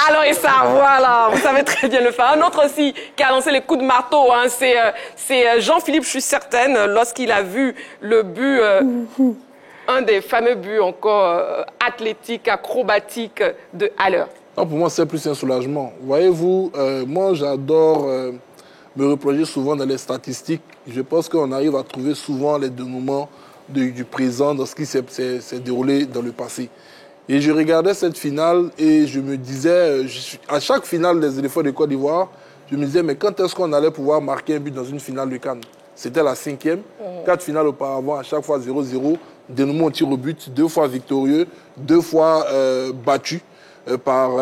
Alors, et ça, voilà, vous savez très bien le faire. Un autre aussi qui a lancé les coups de marteau, hein, c'est Jean-Philippe, je suis certaine, lorsqu'il a vu le but, un des fameux buts encore athlétiques, acrobatiques de Haller. Non, pour moi, c'est plus un soulagement. Voyez-vous, moi, j'adore me replonger souvent dans les statistiques. Je pense qu'on arrive à trouver souvent les dénouements du présent dans ce qui s'est déroulé dans le passé. Et je regardais cette finale et je me disais, à chaque finale des éléphants de Côte d'Ivoire, je me disais, mais quand est-ce qu'on allait pouvoir marquer un but dans une finale de CAN? C'était la 5e. 4 finales auparavant, à chaque fois 0-0, dénouement au tir au but, 2 fois victorieux, 2 fois battu par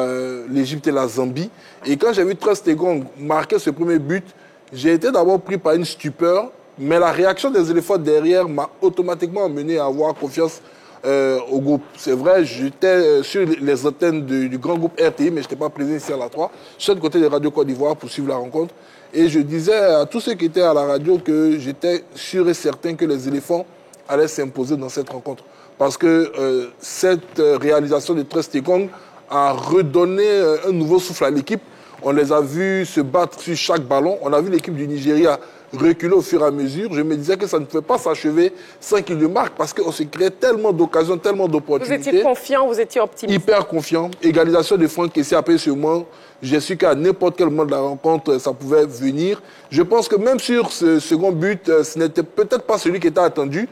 l'Égypte et la Zambie. Et quand j'ai vu Trostegong marquer ce premier but, j'ai été d'abord pris par une stupeur, mais la réaction des éléphants derrière m'a automatiquement amené à avoir confiance au groupe. C'est vrai, j'étais sur les antennes du grand groupe RTI, mais je n'étais pas présent ici à la 3. Je suis de côté de Radio Côte d'Ivoire pour suivre la rencontre. Et je disais à tous ceux qui étaient à la radio que j'étais sûr et certain que les éléphants allaient s'imposer dans cette rencontre. Parce que cette réalisation de Trostegong a redonné un nouveau souffle à l'équipe. On les a vus se battre sur chaque ballon. On a vu l'équipe du Nigeria reculer au fur et à mesure. Je me disais que ça ne pouvait pas s'achever sans qu'il le marque parce qu'on se créait tellement d'occasions, tellement d'opportunités. Vous étiez confiant, vous étiez optimiste. Hyper confiant. Égalisation de Franck Kessié après ce moment. J'ai su qu'à n'importe quel moment de la rencontre, ça pouvait venir. Je pense que même sur ce second but, ce n'était peut-être pas celui qui était attendu.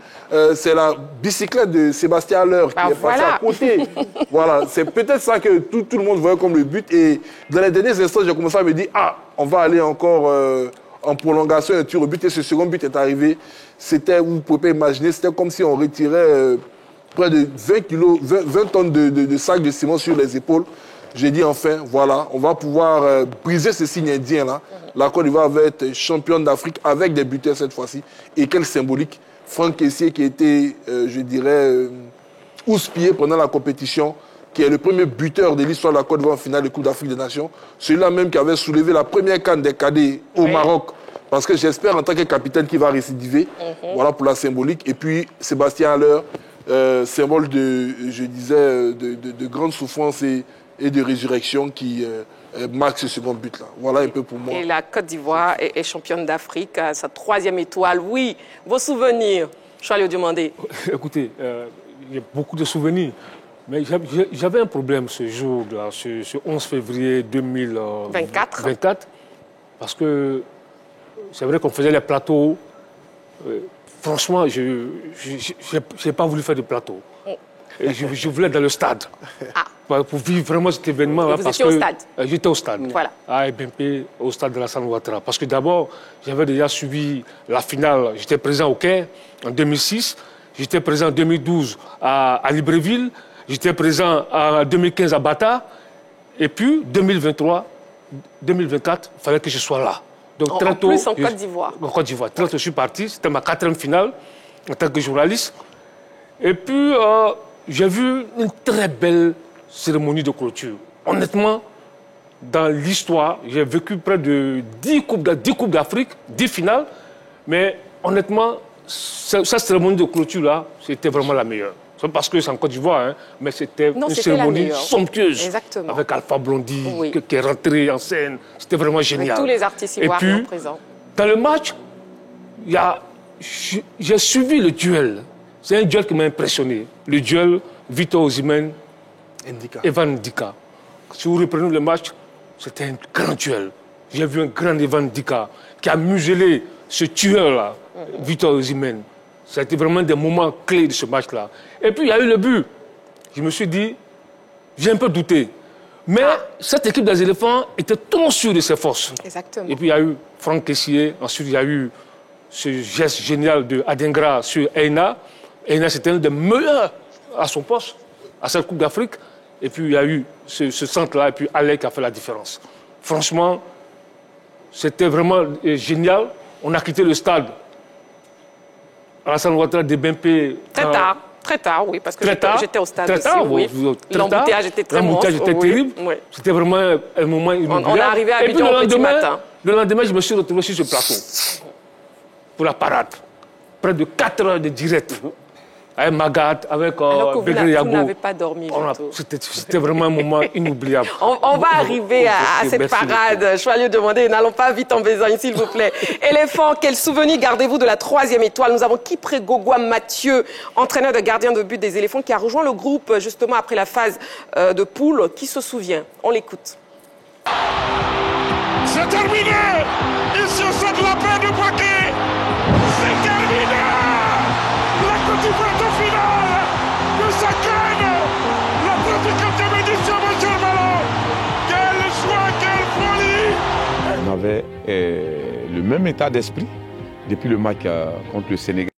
C'est la bicyclette de Sébastien Haller qui est passée à côté. Voilà, c'est peut-être ça que tout le monde voyait comme le but. Et dans les derniers instants, j'ai commencé à me dire, on va aller encore en prolongation, un tir au but. Et ce second but est arrivé. C'était, vous ne pouvez pas imaginer, c'était comme si on retirait près de 20 tonnes de sacs de ciment sur les épaules. J'ai dit enfin, voilà, on va pouvoir briser ce signe indien-là. La Côte d'Ivoire va être championne d'Afrique avec des buteurs cette fois-ci. Et quel symbolique. Franck Kessié qui a été, je dirais, houspillé pendant la compétition, qui est le premier buteur de l'histoire de la Côte d'Ivoire en finale de Coupe d'Afrique des Nations. Celui-là même qui avait soulevé la première CAN des cadets au Maroc. Parce que j'espère en tant que capitaine qu'il va récidiver. Voilà pour la symbolique. Et puis Sébastien Haller, symbole de, je disais, de grande souffrance et de résurrection qui marque ce second but-là. Voilà un peu pour moi. Et la Côte d'Ivoire est championne d'Afrique, sa 3e étoile. Oui, vos souvenirs, Charles Diomandé. Écoutez, il y a beaucoup de souvenirs. Mais j'avais un problème ce jour-là, ce 11 février 2024. Parce que c'est vrai qu'on faisait les plateaux. Franchement, je n'ai pas voulu faire de plateau. Et je voulais être dans le stade. Pour vivre vraiment cet événement-là. Vous étiez au stade? J'étais au stade. Voilà. À BMP, au stade de Alassane Ouattara. Parce que d'abord, j'avais déjà suivi la finale. J'étais présent au Caire en 2006. J'étais présent en 2012 à Libreville. J'étais présent en 2015 à Bata. Et puis, 2023, 2024, il fallait que je sois là. Donc, très tôt, plus en Côte d'Ivoire. En Côte d'Ivoire. Très tôt, je suis parti. C'était ma 4e finale en tant que journaliste. Et puis, j'ai vu une très belle cérémonie de clôture. Honnêtement, dans l'histoire, j'ai vécu près de 10 coupes d'Afrique, 10 finales. Mais honnêtement, cette cérémonie de clôture-là, c'était vraiment la meilleure. C'est parce que c'est en Côte d'Ivoire, hein, mais c'était une cérémonie somptueuse. Exactement. Avec Alpha Blondy qui est rentré en scène. C'était vraiment génial. Avec tous les artistes ivoiriens présents. Dans le match, j'ai suivi le duel. C'est un duel qui m'a impressionné. Le duel Victor Osimhen, Evan Ndika. Si vous reprenez le match, c'était un grand duel. J'ai vu un grand Evan Ndika qui a muselé ce tueur-là, Victor Osimhen. Ça a été vraiment des moments clés de ce match-là. Et puis, il y a eu le but. Je me suis dit, j'ai un peu douté. Mais cette équipe des éléphants était trop sûre de ses forces. Exactement. Et puis, il y a eu Franck Kessié. Ensuite, il y a eu ce geste génial de Adingra sur Eina. Eina, c'était un des meilleurs à son poste, à cette Coupe d'Afrique. Et puis, il y a eu ce centre-là, et puis Alec a fait la différence. Franchement, c'était vraiment génial. On a quitté le stade Alassane Ouattara de BMP Très tard, oui, parce que j'étais au stade très aussi. tard, Oui. L'embouteillage était très monstre. L'embouteillage était terrible. Oui. C'était vraiment un moment inoubliable. On est arrivé à Abidjan au petit matin. Le lendemain, je me suis retrouvé sur ce plateau pour la parade. Près de 4 heures de direct. Avec Magat, avec Begré Yago. Vous n'avez pas dormi. C'était vraiment un moment inoubliable. On va arriver à cette parade. Joyeux demandé, n'allons pas vite en besogne, s'il vous plaît. Éléphant, quel souvenir gardez-vous de la 3e étoile? Nous avons Kipré Gogwa Mathieu, entraîneur de gardien de but des éléphants, qui a rejoint le groupe justement après la phase de poule. Qui se souvient? On l'écoute. C'est terminé. Ici au stade de la paix de Boaké. C'est terminé. La Côte d'Ivoire est au finale de sa CAN. La 34e édition, monsieur le ballon. Quelle joie, quelle folie. On avait le même état d'esprit depuis le match contre le Sénégal.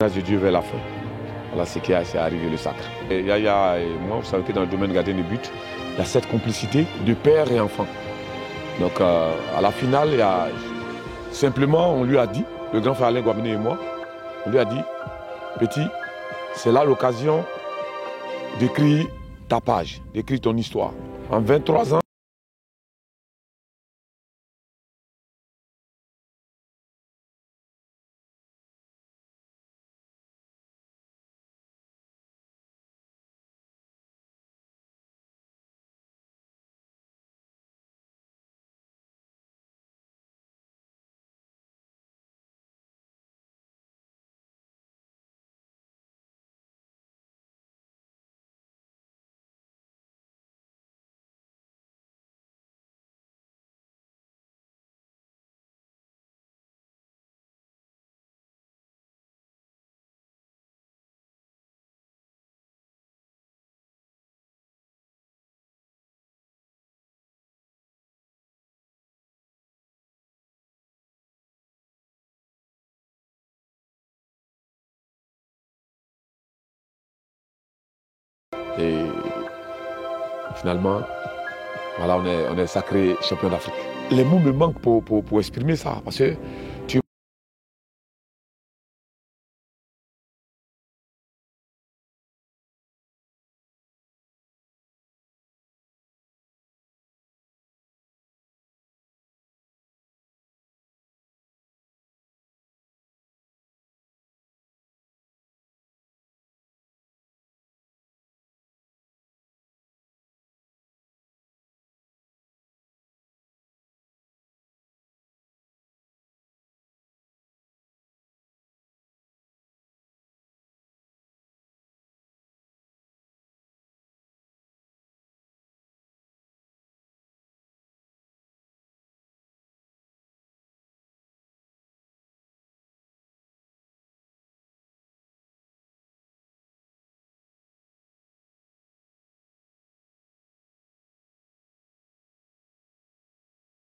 Grâce de Dieu vers la fin. Voilà ce qui est arrivé, le sacre. Et Yaya et moi, vous savez que dans le domaine gardien de but, il y a cette complicité de père et enfant. Donc à la finale, il y a simplement, on lui a dit, le grand frère Alain Guamene et moi, on lui a dit, petit, c'est là l'occasion d'écrire ta page, d'écrire ton histoire. En 23 ans, et finalement, voilà, on est sacré champion d'Afrique. Les mots me manquent pour exprimer ça, parce que tu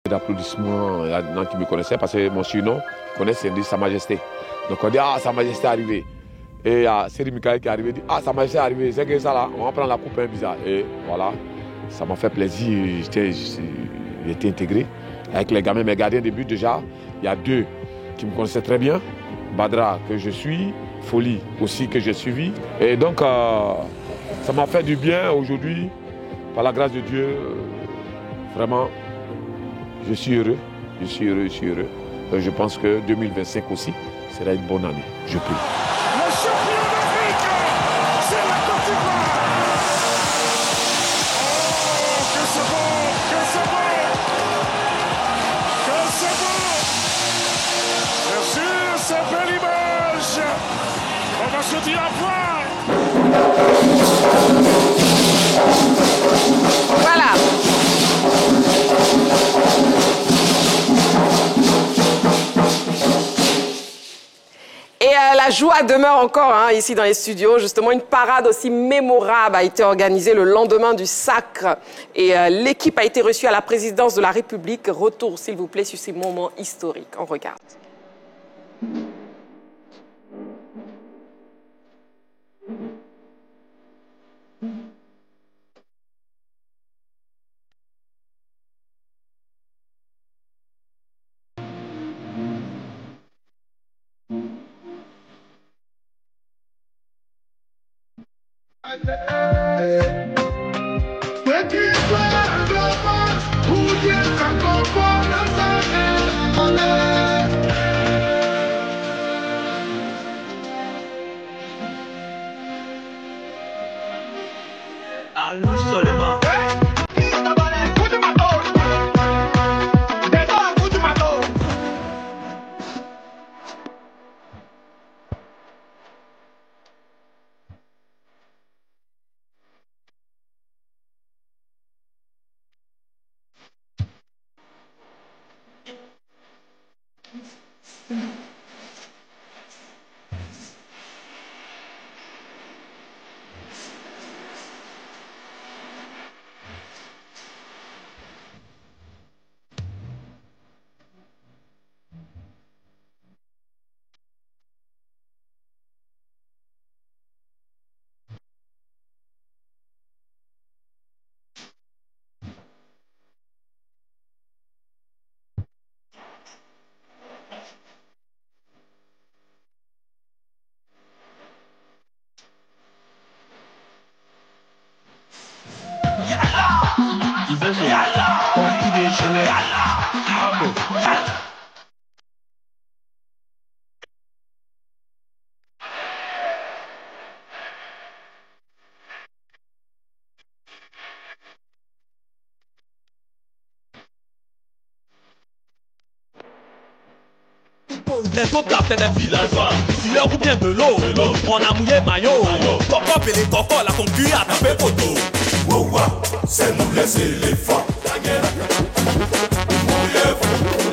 d'applaudissements, il y a des gens qui me connaissaient parce que mon surnom connaît, c'est Sa Majesté. Donc on dit ah Sa Majesté est arrivée. Et il y a Seri Mikael qui est arrivé, dit ah Sa Majesté est arrivée, c'est que ça là, on va prendre la coupe un bizarre. Et voilà, ça m'a fait plaisir, j'ai été intégré. Avec les gamins, mes gardiens de but déjà, il y a 2 qui me connaissaient très bien. Badra que je suis, Folie aussi que j'ai suivi. Et donc ça m'a fait du bien aujourd'hui, par la grâce de Dieu, vraiment. Je suis heureux, je suis heureux, je suis heureux. Je pense que 2025 aussi sera une bonne année. Je prie. Le champion d'Afrique, c'est la Côte d'Ivoire. Oh, que c'est beau, que c'est beau, que c'est beau. Bien sûr, c'est belle image. On va se dire au revoir. Voilà. Et la joie demeure encore ici dans les studios. Justement, une parade aussi mémorable a été organisée le lendemain du sacre. Et l'équipe a été reçue à la présidence de la République. Retour, s'il vous plaît, sur ces moments historiques. On regarde. Les autres la tête des villageois, si leur ou bien de l'eau, on a mouillé maillot. Coco et les cocos, la concu a tapé photo. Wow, wow, c'est nous les éléphants.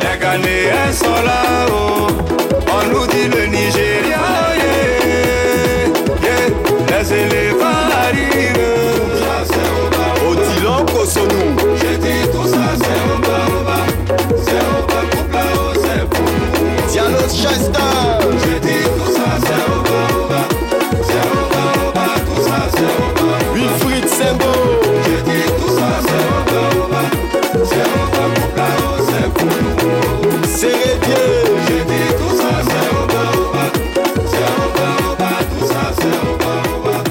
Les Ghanéens sont là-haut, on nous dit le Nigeria, yeah, yeah. Les éléphants arrivent, au Tilon Kosonou. J'ai dit tout ça, c'est au bas, c'est au bas, coupe là-haut, c'est pour nous. Diallo Chester. J'ai dit tout ça, c'est au bas, c'est au bas, tout ça, c'est au bas. Wilfried Sembo. J'ai dit tout ça, c'est au bas, c'est au bas, coupe là-haut, c'est pour nous. C'est bien. J'ai dit tout ça, c'est au bas, c'est au bas, tout ça, c'est au bas.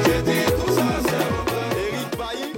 J'ai dit tout ça, c'est au bas. Eric Bailly.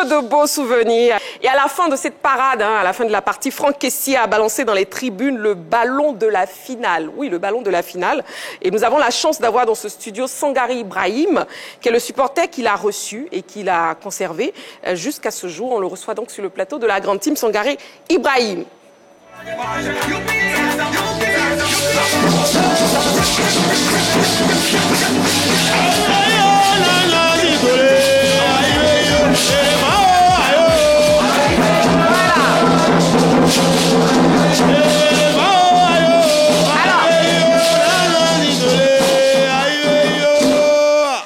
De beaux souvenirs. Et à la fin de cette parade, à la fin de la partie, Franck Kessié a balancé dans les tribunes le ballon de la finale. Oui, le ballon de la finale. Et nous avons la chance d'avoir dans ce studio Sangari Ibrahim, qui est le supporter qu'il a reçu et qu'il a conservé jusqu'à ce jour. On le reçoit donc sur le plateau de la grande team Sangari Ibrahim.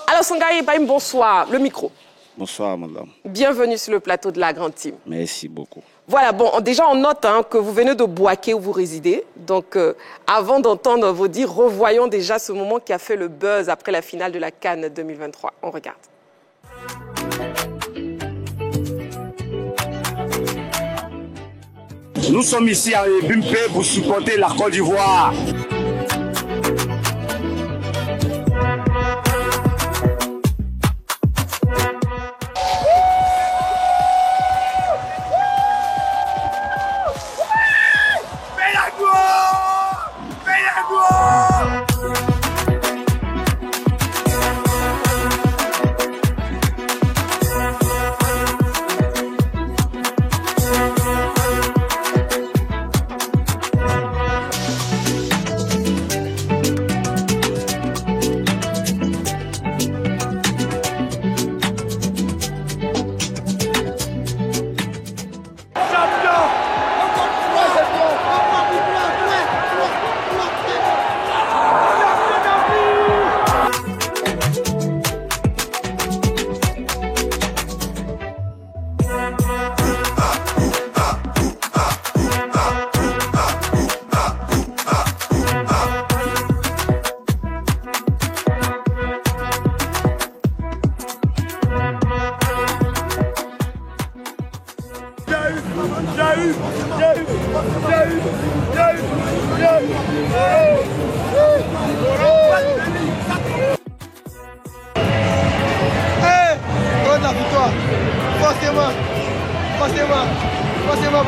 Alors Sangari Ibrahim, bonsoir. Le micro. Bonsoir, madame. Bienvenue sur le plateau de la grande team. Merci beaucoup. Voilà, bon, déjà on note que vous venez de Bouaké où vous résidez. Donc avant d'entendre vos dires, revoyons déjà ce moment qui a fait le buzz après la finale de la CAN 2023. On regarde. Nous sommes ici à Bumpé pour supporter la Côte d'Ivoire.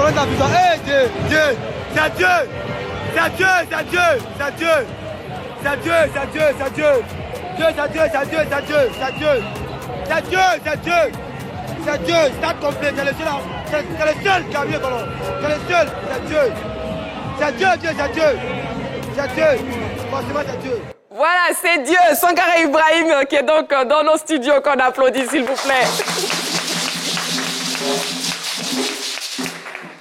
reconnaître la victoire. Hey, Dieu, Dieu, c'est à Dieu. C'est à Dieu, c'est à Dieu, c'est à Dieu. C'est à Dieu, c'est à Dieu, c'est à Dieu. Dieu, c'est à Dieu, c'est à Dieu, c'est à Dieu, c'est à Dieu. C'est à Dieu, c'est à Dieu. C'est à Dieu, stade complet, c'est le seul qui a mieux ballon. C'est le seul, c'est à Dieu. C'est à Dieu, Dieu, c'est à Dieu. C'est à Dieu. Forcément, c'est à Dieu. Voilà, c'est Dieu, Sankara Ibrahim, qui est donc dans nos studios, qu'on applaudit, s'il vous plaît.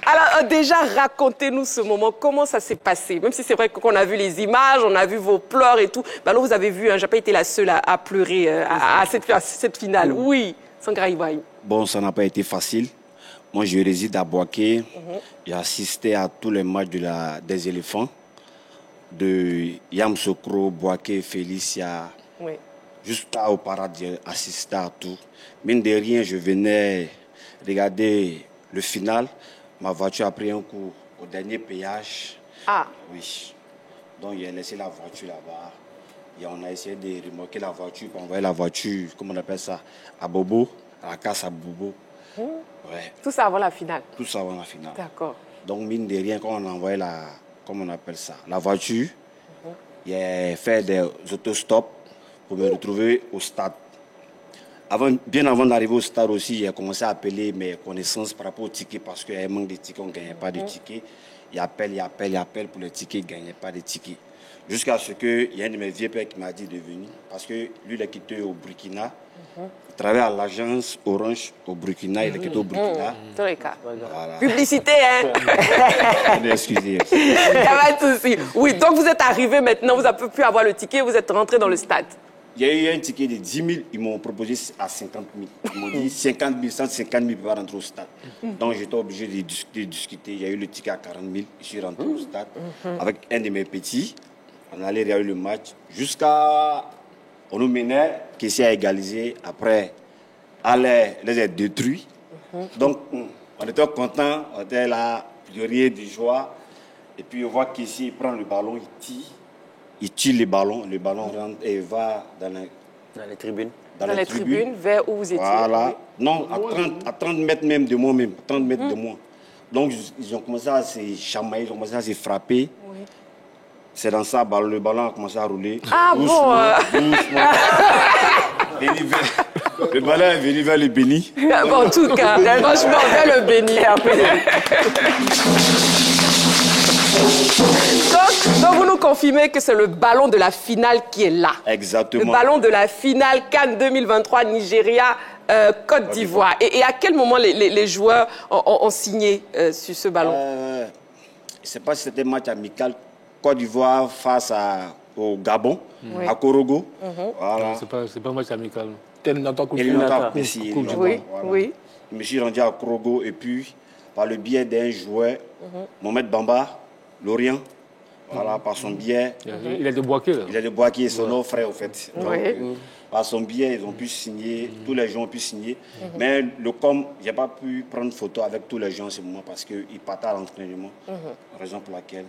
Alors, déjà, racontez-nous ce moment, comment ça s'est passé? Même si c'est vrai qu'on a vu les images, on a vu vos pleurs et tout. Ben alors, vous avez vu, hein, j'ai pas été la seule à pleurer à cette finale. Oui, Sankara Ibrahim. Bon, ça n'a pas été facile. Moi, je réside à Boaké. J'ai assisté à tous les matchs des éléphants. De Yamsokro, Boaké, Félicia. Oui. Jusqu'à Oparade, j'ai assisté à tout. Mine de rien, je venais regarder le final. Ma voiture a pris un coup au dernier péage. Ah. Oui. Donc, j'ai laissé la voiture là-bas. Et on a essayé de remorquer la voiture, pour envoyer la voiture, comment on appelle ça, à Bobo, à la casse à Bobo. Ouais. Tout ça avant la finale? Tout ça avant la finale. D'accord. Donc, mine de rien, quand on a envoyé comment on appelle ça, la voiture, j'ai fait des autostops pour me retrouver au stade. Bien avant d'arriver au stade aussi, j'ai commencé à appeler mes connaissances par rapport au ticket parce qu'il y avait un manque de tickets, on ne gagnait pas de tickets. Il appelle pour les tickets, il ne gagnait pas de tickets. Jusqu'à ce qu'il y ait un de mes vieux pères qui m'a dit de venir parce que lui, il est quitté au Burkina. Il travaille à l'agence Orange au Burkina, il est quitté au Burkina. Voilà. Publicité, hein? Excusez. Il n'y a pas de souci. Oui, donc vous êtes arrivé maintenant, vous avez pu avoir le ticket, vous êtes rentré dans le stade. Il y a eu un ticket de 10 000, ils m'ont proposé à 50 000. Ils m'ont dit 50 000, 150 000 pour rentrer au stade. Donc j'étais obligé de discuter. Il y a eu le ticket à 40 000, je suis rentré au stade avec un de mes petits. On allait regarder le match jusqu'à... On nous menait, Kessie a égalisé. Après, Aller les a détruits. Donc on était contents, on était là, pleurer de joie. Et puis on voit Kessie prend le ballon, il tire le ballon rentre et va dans les tribunes. Dans les tribunes, vers où vous étiez. Voilà. Non, à 30 mètres même de moi même. 30 mètres de moi. Donc, ils ont commencé à se chamailler, ils ont commencé à se frapper. Oui. C'est dans ça, le ballon a commencé à rouler. Ah doucement. Le ballon est venu vers le Béni. Bon, en tout cas, franchement, vers le Béni. Donc, vous nous confirmez que c'est le ballon de la finale qui est là. Exactement. Le ballon de la finale CAN 2023 Nigeria Côte d'Ivoire. Et à quel moment les joueurs ont signé sur ce ballon? Je ne sais pas si c'était un match amical Côte d'Ivoire face au Gabon, à Korogo. Voilà. C'est pas un match amical. Oui. Je me suis rendu à Korogo et puis, par le biais d'un joueur, Mohamed Bamba, Lorient, voilà, par son biais. Il est de Boaké, là. Il est de Boaké, son autre frère, au fait. Donc, par son biais, ils ont pu signer, tous les gens ont pu signer. Mais le com, je n'ai pas pu prendre photo avec tous les gens en ce moment parce qu'ils partaient à l'entraînement. Raison pour laquelle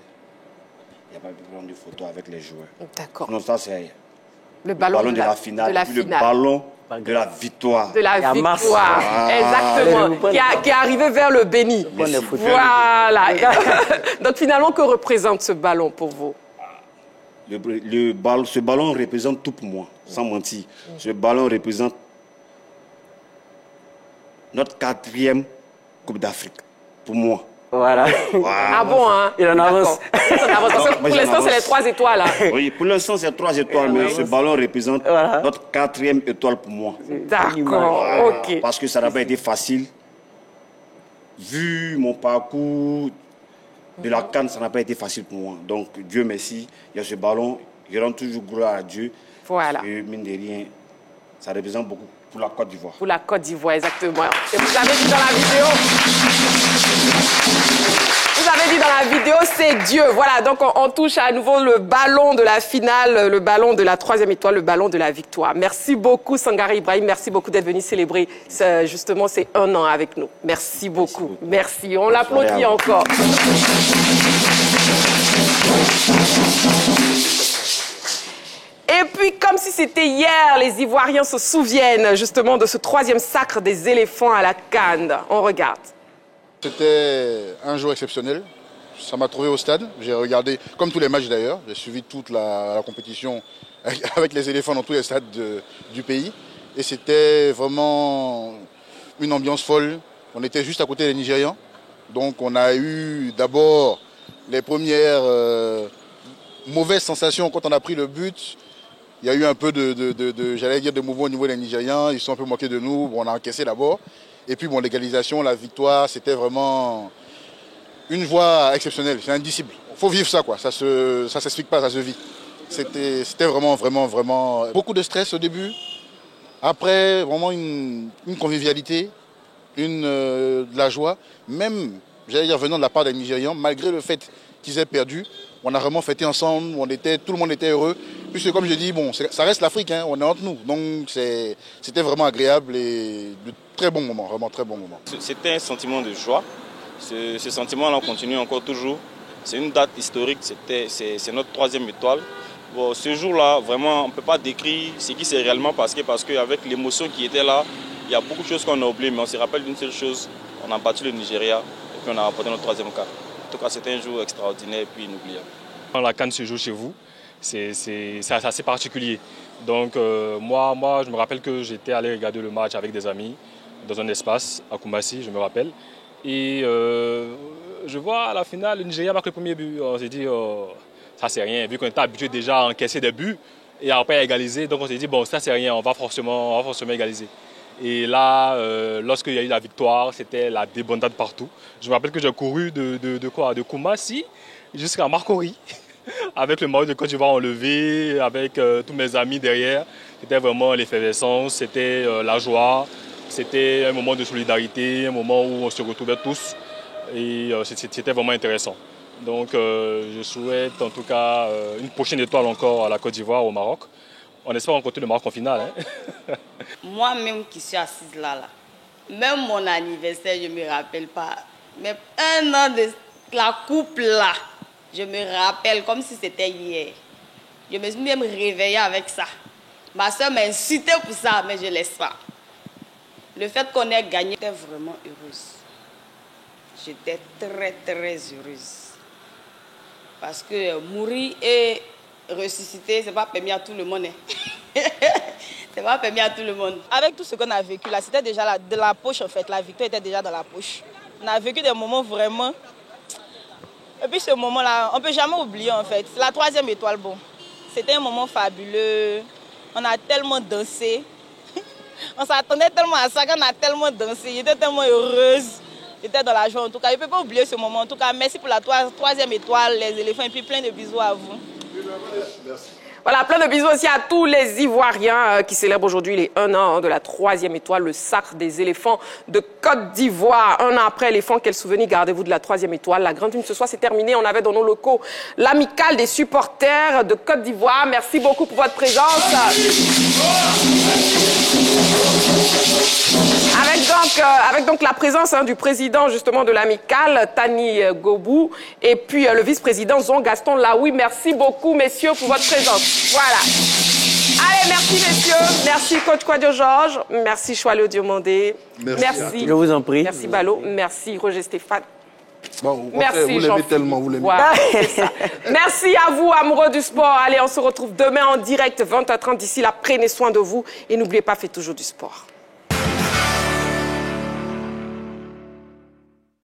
il n'y a pas pu prendre de photo avec les joueurs. D'accord. Donc ça, c'est le ballon de la finale, le ballon de la victoire. De la victoire, exactement. Qui est arrivé vers le Béni. Voilà. Donc finalement, que représente ce ballon pour vous? Ce ballon représente tout pour moi, sans mentir. Ce ballon représente notre 4e Coupe d'Afrique, pour moi. Voilà. Ah bon, hein? Il en avance. Pour l'instant, c'est les 3 étoiles, là. Oui, pour l'instant, c'est 3 étoiles, mais ce ballon représente notre 4e étoile pour moi. D'accord, ok. Parce que ça n'a pas été facile. Vu mon parcours de la CAN, ça n'a pas été facile pour moi. Donc, Dieu merci, il y a ce ballon. Je rends toujours gloire à Dieu. Voilà. Et mine de rien, ça représente beaucoup pour la Côte d'Ivoire. Pour la Côte d'Ivoire, exactement. Et vous avez dit dans la vidéo... Vous avez dit dans la vidéo, c'est Dieu. Voilà, donc on touche à nouveau le ballon de la finale, le ballon de la 3e étoile, le ballon de la victoire. Merci beaucoup, Sankara Ibrahim. Merci beaucoup d'être venu célébrer justement ces 1 an avec nous. Merci beaucoup. Merci. On l'applaudit encore. Et puis, comme si c'était hier, les Ivoiriens se souviennent justement de ce 3e sacre des éléphants à la CAN. On regarde. C'était un jour exceptionnel. Ça m'a trouvé au stade. J'ai regardé, comme tous les matchs d'ailleurs, j'ai suivi toute la compétition avec les éléphants dans tous les stades du pays. Et c'était vraiment une ambiance folle. On était juste à côté des Nigérians. Donc on a eu d'abord les premières mauvaises sensations quand on a pris le but. Il y a eu un peu j'allais dire, de mouvement au niveau des Nigérians. Ils sont un peu moqués de nous. Bon, on a encaissé d'abord. Et puis bon, l'égalisation, la victoire, c'était vraiment une joie exceptionnelle. C'est indicible. Il faut vivre ça, quoi. Ça s'explique pas, ça se vit. C'était vraiment beaucoup de stress au début. Après, vraiment une convivialité, de la joie. Même, j'allais dire, venant de la part des Nigérians, malgré le fait qu'ils aient perdu, on a vraiment fêté ensemble, tout le monde était heureux. Puisque comme je dis, bon, ça reste l'Afrique, hein, on est entre nous. Donc c'était vraiment agréable et de très bons moments, vraiment très bons moments. C'était un sentiment de joie. Ce sentiment-là, on continue encore toujours. C'est une date historique, c'est notre 3e étoile. Bon, ce jour-là, vraiment, on ne peut pas décrire ce qui s'est réellement passé parce qu'avec l'émotion qui était là, il y a beaucoup de choses qu'on a oubliées, mais on se rappelle d'une seule chose, on a battu le Nigeria et puis on a remporté notre 3e quart. En tout cas, c'était un jour extraordinaire et puis inoubliable. Quand la CAN se joue chez vous, c'est assez particulier. Donc moi, je me rappelle que j'étais allé regarder le match avec des amis dans un espace à Koumassi, je me rappelle. Et je vois à la finale, le Nigeria marque le premier but. On s'est dit, ça c'est rien, vu qu'on était habitué déjà à encaisser des buts et après à égaliser. Donc on s'est dit, bon, ça c'est rien, on va forcément égaliser. Et là, lorsqu'il y a eu la victoire, c'était la débandade partout. Je me rappelle que j'ai couru de Koumassi jusqu'à Marcory, avec le maillot de Côte d'Ivoire enlevé, avec tous mes amis derrière. C'était vraiment l'effervescence, c'était la joie, c'était un moment de solidarité, un moment où on se retrouvait tous. Et c'était vraiment intéressant. Donc je souhaite en tout cas une prochaine étoile encore à la Côte d'Ivoire, au Maroc. On espère rencontrer le Maroc en finale. Hein. Moi-même qui suis assise là, même mon anniversaire, je ne me rappelle pas. Mais 1 an de la coupe là, je me rappelle comme si c'était hier. Je me suis même réveillée avec ça. Ma soeur m'a incité pour ça, mais je ne laisse pas. Le fait qu'on ait gagné, j'étais vraiment heureuse. J'étais très, très heureuse. Parce que mourir et ressusciter, ce n'est pas permis à tout le monde. Hein. C'est pas permis à tout le monde. Avec tout ce qu'on a vécu là, c'était déjà de la poche en fait. La victoire était déjà dans la poche. On a vécu des moments vraiment... Et puis ce moment-là, on ne peut jamais oublier en fait. C'est la 3e étoile, bon. C'était un moment fabuleux. On a tellement dansé. On s'attendait tellement à ça qu'on a tellement dansé. J'étais tellement heureuse. J'étais dans la joie en tout cas. Je ne peux pas oublier ce moment. En tout cas, merci pour la 3e étoile, les éléphants. Et puis plein de bisous à vous. Merci. Voilà, plein de bisous aussi à tous les Ivoiriens qui célèbrent aujourd'hui les 1 an de la 3e étoile, le sacre des éléphants de Côte d'Ivoire. 1 an après éléphant, quel souvenir gardez-vous de la 3e étoile? La grande une ce soir, c'est terminé. On avait dans nos locaux l'amicale des supporters de Côte d'Ivoire. Merci beaucoup pour votre présence. Avec donc la présence du président justement de l'amicale, Tani Gobou, et puis le vice-président Zon Gaston Laoui. Merci beaucoup, messieurs, pour votre présence. Voilà. Allez, merci, messieurs. Merci, coach Kouadio Georges. Merci, Choualio Diomandé. Merci. Je vous en prie. Merci, Balo. Merci, Roger Stéphane. Bon, merci, vous l'aimez tellement, vous l'aimez. Voilà, c'est ça. Merci à vous, amoureux du sport. Allez, on se retrouve demain en direct, 20h30. D'ici là, prenez soin de vous. Et n'oubliez pas, faites toujours du sport.